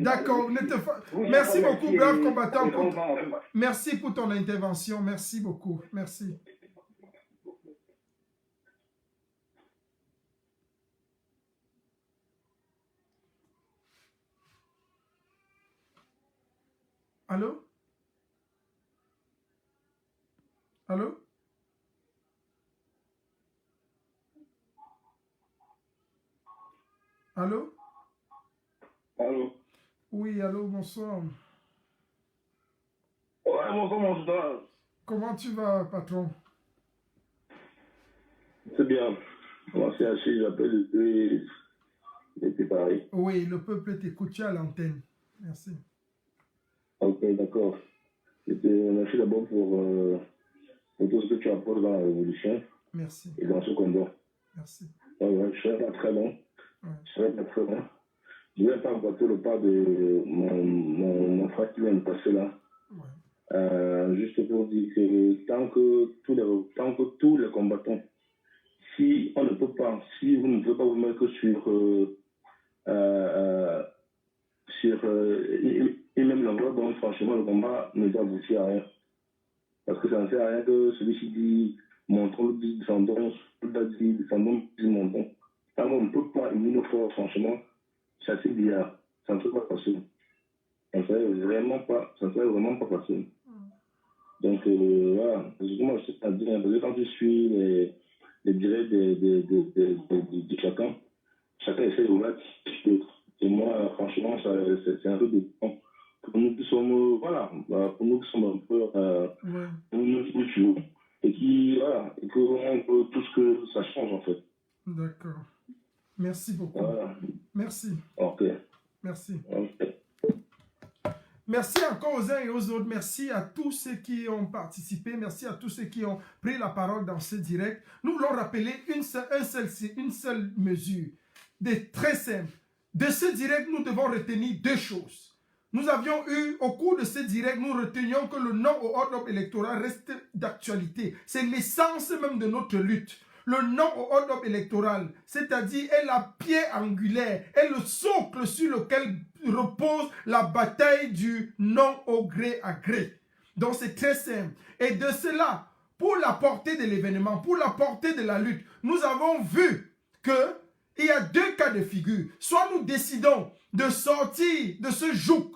D'accord. Merci beaucoup, brave combattant. Merci pour ton intervention. Merci beaucoup. Merci. Allô? Allô? Allô? Allô? Oui, allô, bonsoir. Ouais, bon, comment ça va? Comment tu vas, patron? C'est bien. Moi, c'est assez, j'appelle et c'est pareil. Oui, le peuple t'écoute, tu es à l'antenne. Merci. Ok, d'accord. Merci d'abord pour tout ce que tu apportes dans la révolution Merci. et dans ce combat. Merci. Ouais, je serai pas très long. Ouais. Je serai pas très long. Je vais pas emporter le pas de mon frère qui vient de passer là. Ouais. Juste pour dire que tant que tous les combattants, si on ne peut pas, si vous ne pouvez pas vous mettre et même l'endroit, donc franchement le combat ne doit aboutir à rien. Parce que ça ne sert à rien que celui-ci dit montrons, dit descendons, l'autre dit descendons, dit montons. Tant qu'on ne peut pas unir nos forces, franchement, c'est assez bizarre. Ça ne serait pas facile. Ça ne serait vraiment pas facile. Donc voilà, parce que moi je sais pas dire, parce que quand tu suis les directs de chacun essaie de mettre l'autre. Et moi, franchement, c'est un peu de temps. Pour nous qui sommes, voilà, pour nous qui sommes un peu, nous tuons. Et qui, voilà, et qu'on veut tous que ça change en fait. D'accord. Merci beaucoup. Voilà. Merci. Ok. Merci. Ok. Merci encore aux uns et aux autres. Merci à tous ceux qui ont participé. Merci à tous ceux qui ont pris la parole dans ce direct. Nous voulons rappeler une seule mesure, très simple. De ce direct, nous devons retenir deux choses. Nous avions eu, au cours de ce direct, nous retenions que le non au hold-up électoral reste d'actualité. C'est l'essence même de notre lutte. Le non au hold-up électoral, c'est-à-dire est la pierre angulaire, est le socle sur lequel repose la bataille du non au gré à gré. Donc c'est très simple. Et de cela, pour la portée de l'événement, pour la portée de la lutte, nous avons vu qu'il y a deux cas de figure. Soit nous décidons de sortir de ce joug,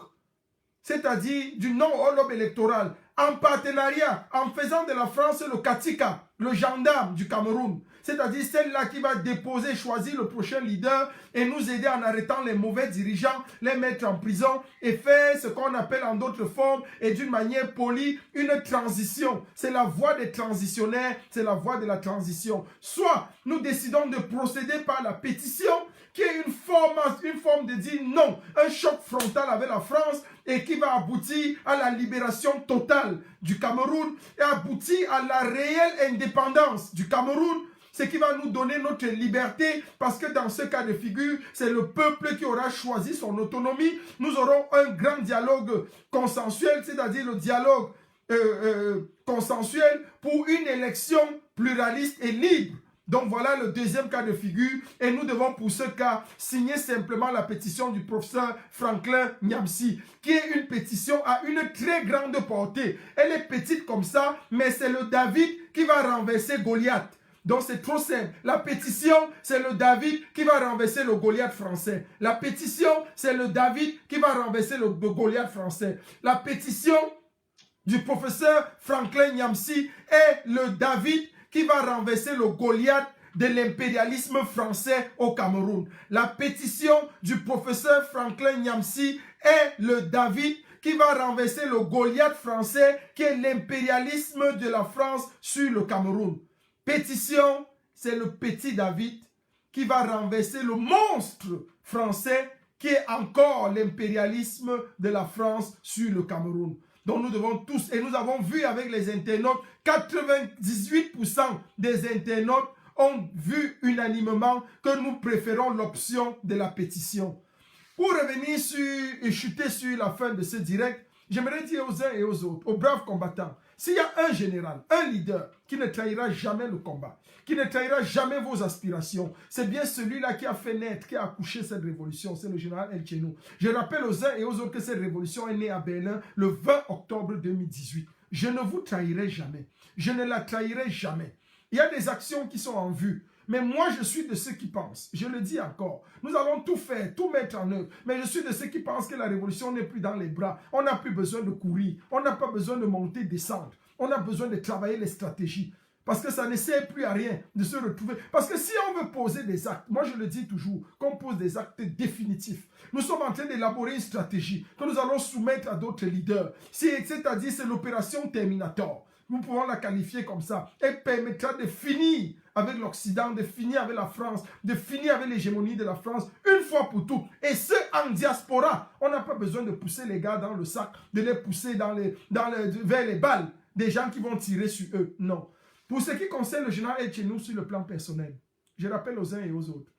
c'est-à-dire du non au hold-up électoral, en partenariat, en faisant de la France le Katika, le gendarme du Cameroun, c'est-à-dire celle-là qui va déposer, choisir le prochain leader et nous aider en arrêtant les mauvais dirigeants, les mettre en prison et faire ce qu'on appelle en d'autres formes et d'une manière polie une transition. C'est la voie des transitionnaires, c'est la voie de la transition. Soit nous décidons de procéder par la pétition, qui est une forme de dire non, un choc frontal avec la France et qui va aboutir à la libération totale du Cameroun et aboutir à la réelle indépendance du Cameroun, ce qui va nous donner notre liberté, parce que dans ce cas de figure, c'est le peuple qui aura choisi son autonomie. Nous aurons un grand dialogue consensuel, c'est-à-dire le dialogue consensuel pour une élection pluraliste et libre. Donc voilà le deuxième cas de figure et nous devons pour ce cas signer simplement la pétition du professeur Franklin Nyamsi, qui est une pétition à une très grande portée. Elle est petite comme ça, mais c'est le David qui va renverser Goliath. Donc c'est trop simple. La pétition, c'est le David qui va renverser le Goliath français. La pétition, c'est le David qui va renverser le Goliath français. La pétition du professeur Franklin Nyamsi est le David qui va renverser le Goliath de l'impérialisme français au Cameroun. La pétition du professeur Franklin Nyamsi est le David qui va renverser le Goliath français qui est l'impérialisme de la France sur le Cameroun. Pétition, c'est le petit David qui va renverser le monstre français qui est encore l'impérialisme de la France sur le Cameroun. Donc nous devons tous, et nous avons vu avec les internautes, 98% des internautes ont vu unanimement que nous préférons l'option de la pétition. Pour revenir et chuter sur la fin de ce direct, j'aimerais dire aux uns et aux autres, aux braves combattants, s'il y a un général, un leader qui ne trahira jamais le combat, qui ne trahira jamais vos aspirations, c'est bien celui-là qui a fait naître, qui a accouché cette révolution, c'est le général El Tchénou. Je rappelle aux uns et aux autres que cette révolution est née à Berlin le 20 octobre 2018. Je ne vous trahirai jamais. Je ne la trahirai jamais. Il y a des actions qui sont en vue. Mais moi, je suis de ceux qui pensent, je le dis encore, nous allons tout faire, tout mettre en œuvre. Mais je suis de ceux qui pensent que la révolution n'est plus dans les bras. On n'a plus besoin de courir. On n'a pas besoin de monter, descendre. On a besoin de travailler les stratégies. Parce que ça ne sert plus à rien de se retrouver. Parce que si on veut poser des actes, moi je le dis toujours, qu'on pose des actes définitifs. Nous sommes en train d'élaborer une stratégie que nous allons soumettre à d'autres leaders. C'est-à-dire, c'est l'opération Terminator. Nous pouvons la qualifier comme ça. Elle permettra de finir avec l'Occident, de finir avec la France, de finir avec l'hégémonie de la France, une fois pour toutes. Et ce, en diaspora, on n'a pas besoin de pousser les gars dans le sac, de les pousser vers les balles, des gens qui vont tirer sur eux. Non. Pour ce qui concerne le général Etchenou sur le plan personnel, je rappelle aux uns et aux autres,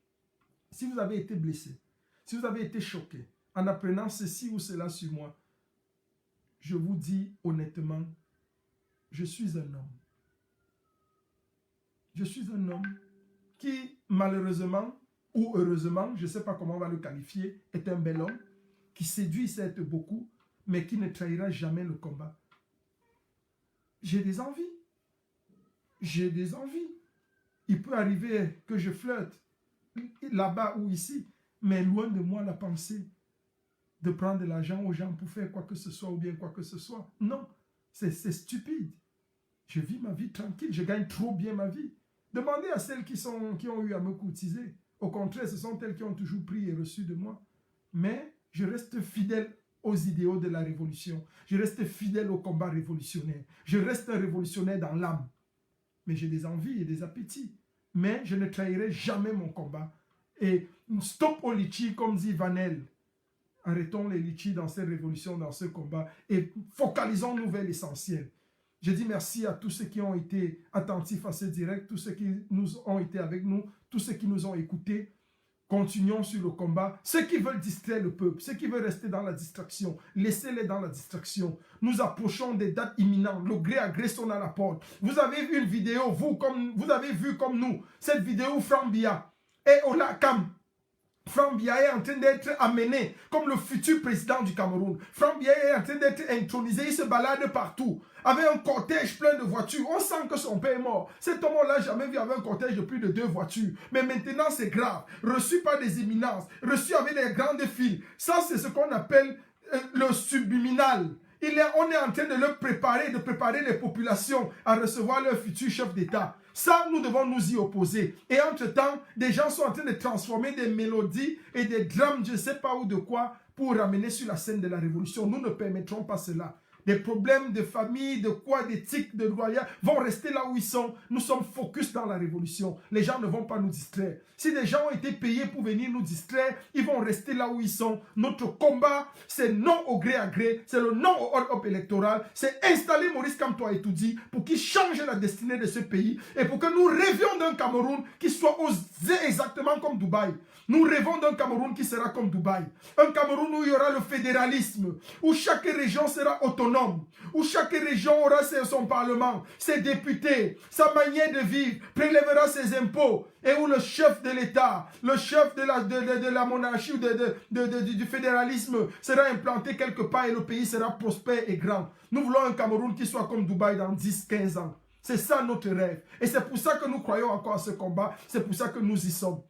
si vous avez été blessé, si vous avez été choqué, en apprenant ceci ou cela sur moi, je vous dis honnêtement, je suis un homme. Je suis un homme qui, malheureusement ou heureusement, je ne sais pas comment on va le qualifier, est un bel homme, qui séduit certes beaucoup, mais qui ne trahira jamais le combat. J'ai des envies. J'ai des envies. Il peut arriver que je flirte là-bas ou ici, mais loin de moi la pensée de prendre de l'argent aux gens pour faire quoi que ce soit ou bien quoi que ce soit. Non, c'est stupide. Je vis ma vie tranquille, je gagne trop bien ma vie. Demandez à celles qui ont eu à me courtiser. Au contraire, ce sont elles qui ont toujours pris et reçu de moi. Mais je reste fidèle aux idéaux de la révolution. Je reste fidèle au combat révolutionnaire. Je reste un révolutionnaire dans l'âme. Mais j'ai des envies et des appétits. Mais je ne trahirai jamais mon combat. Et stop au litchi, comme dit Vanel. Arrêtons les litchis dans cette révolution, dans ce combat. Et focalisons-nous vers l'essentiel. Je dis merci à tous ceux qui ont été attentifs à ce direct, tous ceux qui ont été avec nous, tous ceux qui nous ont écoutés. Continuons sur le combat. Ceux qui veulent distraire le peuple, ceux qui veulent rester dans la distraction, laissez-les dans la distraction. Nous approchons des dates imminentes. Le gré à gré sonne à la porte. Vous avez vu une vidéo, vous avez vu comme nous, cette vidéo où Franck Biya et Olakam. Franck Biya est en train d'être amené comme le futur président du Cameroun. Franck Biya est en train d'être intronisé, il se balade partout. Avec un cortège plein de voitures. On sent que son père est mort. Cet homme, on l'a jamais vu avec un cortège de plus de 2 voitures. Mais maintenant, c'est grave. Reçu par des éminences. Reçu avec des grandes files. Ça, c'est ce qu'on appelle le subliminal. On est en train de le préparer, de préparer les populations à recevoir leur futur chef d'État. Ça, nous devons nous y opposer. Et entre-temps, des gens sont en train de transformer des mélodies et des drames, je ne sais pas où de quoi, pour ramener sur la scène de la révolution. Nous ne permettrons pas cela. Des problèmes de famille, de quoi, d'éthique, de loyauté vont rester là où ils sont. Nous sommes focus dans la révolution. Les gens ne vont pas nous distraire. Si des gens ont été payés pour venir nous distraire, ils vont rester là où ils sont. Notre combat, c'est non au gré à gré, c'est le non au hold-up électoral, c'est installer Maurice Kamto Etoudi pour qu'il change la destinée de ce pays et pour que nous rêvions d'un Cameroun qui soit osé exactement comme Dubaï. Nous rêvons d'un Cameroun qui sera comme Dubaï. Un Cameroun où il y aura le fédéralisme, où chaque région sera autonome, où chaque région aura son parlement, ses députés, sa manière de vivre, prélèvera ses impôts, et où le chef de l'État, le chef de la monarchie ou du fédéralisme sera implanté quelque part et le pays sera prospère et grand. Nous voulons un Cameroun qui soit comme Dubaï dans 10-15 ans. C'est ça notre rêve. Et c'est pour ça que nous croyons encore à ce combat. C'est pour ça que nous y sommes.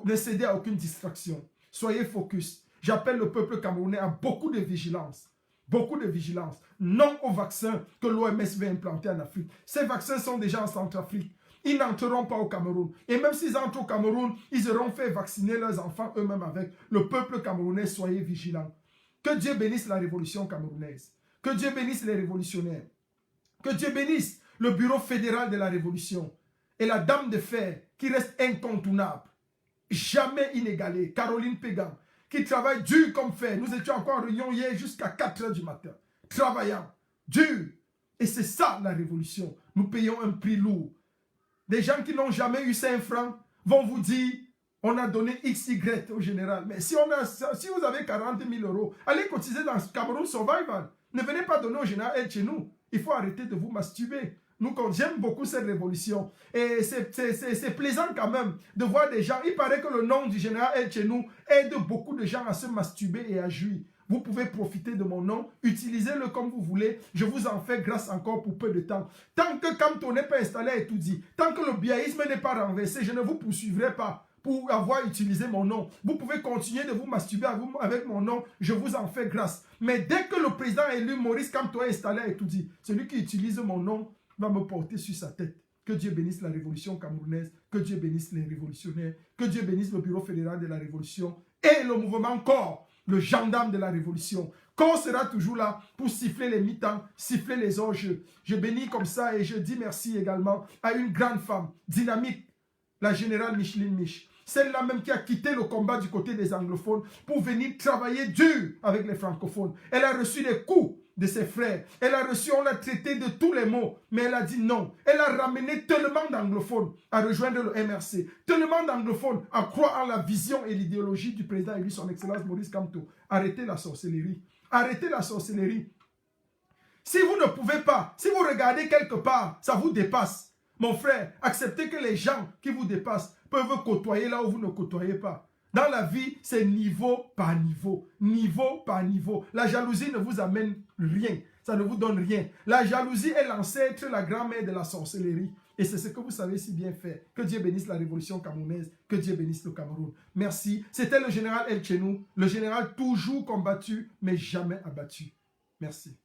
Ne cédez à aucune distraction. Soyez focus. J'appelle le peuple camerounais à beaucoup de vigilance. Beaucoup de vigilance. Non aux vaccins que l'OMS veut implanter en Afrique. Ces vaccins sont déjà en Centrafrique. Ils n'entreront pas au Cameroun. Et même s'ils entrent au Cameroun, ils auront fait vacciner leurs enfants eux-mêmes avec. Le peuple camerounais, soyez vigilants. Que Dieu bénisse la révolution camerounaise. Que Dieu bénisse les révolutionnaires. Que Dieu bénisse le bureau fédéral de la révolution. Et la dame de fer qui reste incontournable. Jamais inégalée, Caroline Pégan, qui travaille dur comme fer. Nous étions encore en réunion hier jusqu'à 4 h du matin. Travaillant, dur. Et c'est ça la révolution. Nous payons un prix lourd. Des gens qui n'ont jamais eu 5 francs vont vous dire, on a donné XY au général. Mais si vous avez 40 000 euros, allez cotiser dans Cameroun Survival. Ne venez pas donner au général aide chez nous. Il faut arrêter de vous masturber. J'aime beaucoup cette révolution. Et c'est plaisant quand même de voir des gens. Il paraît que le nom du général El Chenou aide beaucoup de gens à se masturber et à jouir. Vous pouvez profiter de mon nom, utilisez-le comme vous voulez. Je vous en fais grâce encore pour peu de temps. Tant que Kamto n'est pas installé et tout dit, tant que le biaïsme n'est pas renversé, je ne vous poursuivrai pas pour avoir utilisé mon nom. Vous pouvez continuer de vous masturber avec mon nom, je vous en fais grâce. Mais dès que le président élu Maurice Kamto est installé et tout dit, celui qui utilise mon nom, va me porter sur sa tête. Que Dieu bénisse la révolution camerounaise, que Dieu bénisse les révolutionnaires, que Dieu bénisse le bureau fédéral de la révolution et le mouvement corps, le gendarme de la révolution. Corps sera toujours là pour siffler les mi-temps, siffler les enjeux. Je bénis comme ça et je dis merci également à une grande femme dynamique, la générale Micheline Mich. Celle-là même qui a quitté le combat du côté des anglophones pour venir travailler dur avec les francophones. Elle a reçu des coups de ses frères. Elle a reçu, on l'a traité de tous les mots, mais elle a dit non. Elle a ramené tellement d'anglophones à rejoindre le MRC, tellement d'anglophones à croire en la vision et l'idéologie du président élu, son excellence Maurice Kamto. Arrêtez la sorcellerie. Arrêtez la sorcellerie. Si vous ne pouvez pas, si vous regardez quelque part, ça vous dépasse. Mon frère, acceptez que les gens qui vous dépassent peuvent côtoyer là où vous ne côtoyez pas. Dans la vie, c'est niveau par niveau. Niveau par niveau. La jalousie ne vous amène rien. Ça ne vous donne rien. La jalousie est l'ancêtre, la grand-mère de la sorcellerie. Et c'est ce que vous savez si bien faire. Que Dieu bénisse la révolution camerounaise. Que Dieu bénisse le Cameroun. Merci. C'était le général El Chenou. Le général toujours combattu, mais jamais abattu. Merci.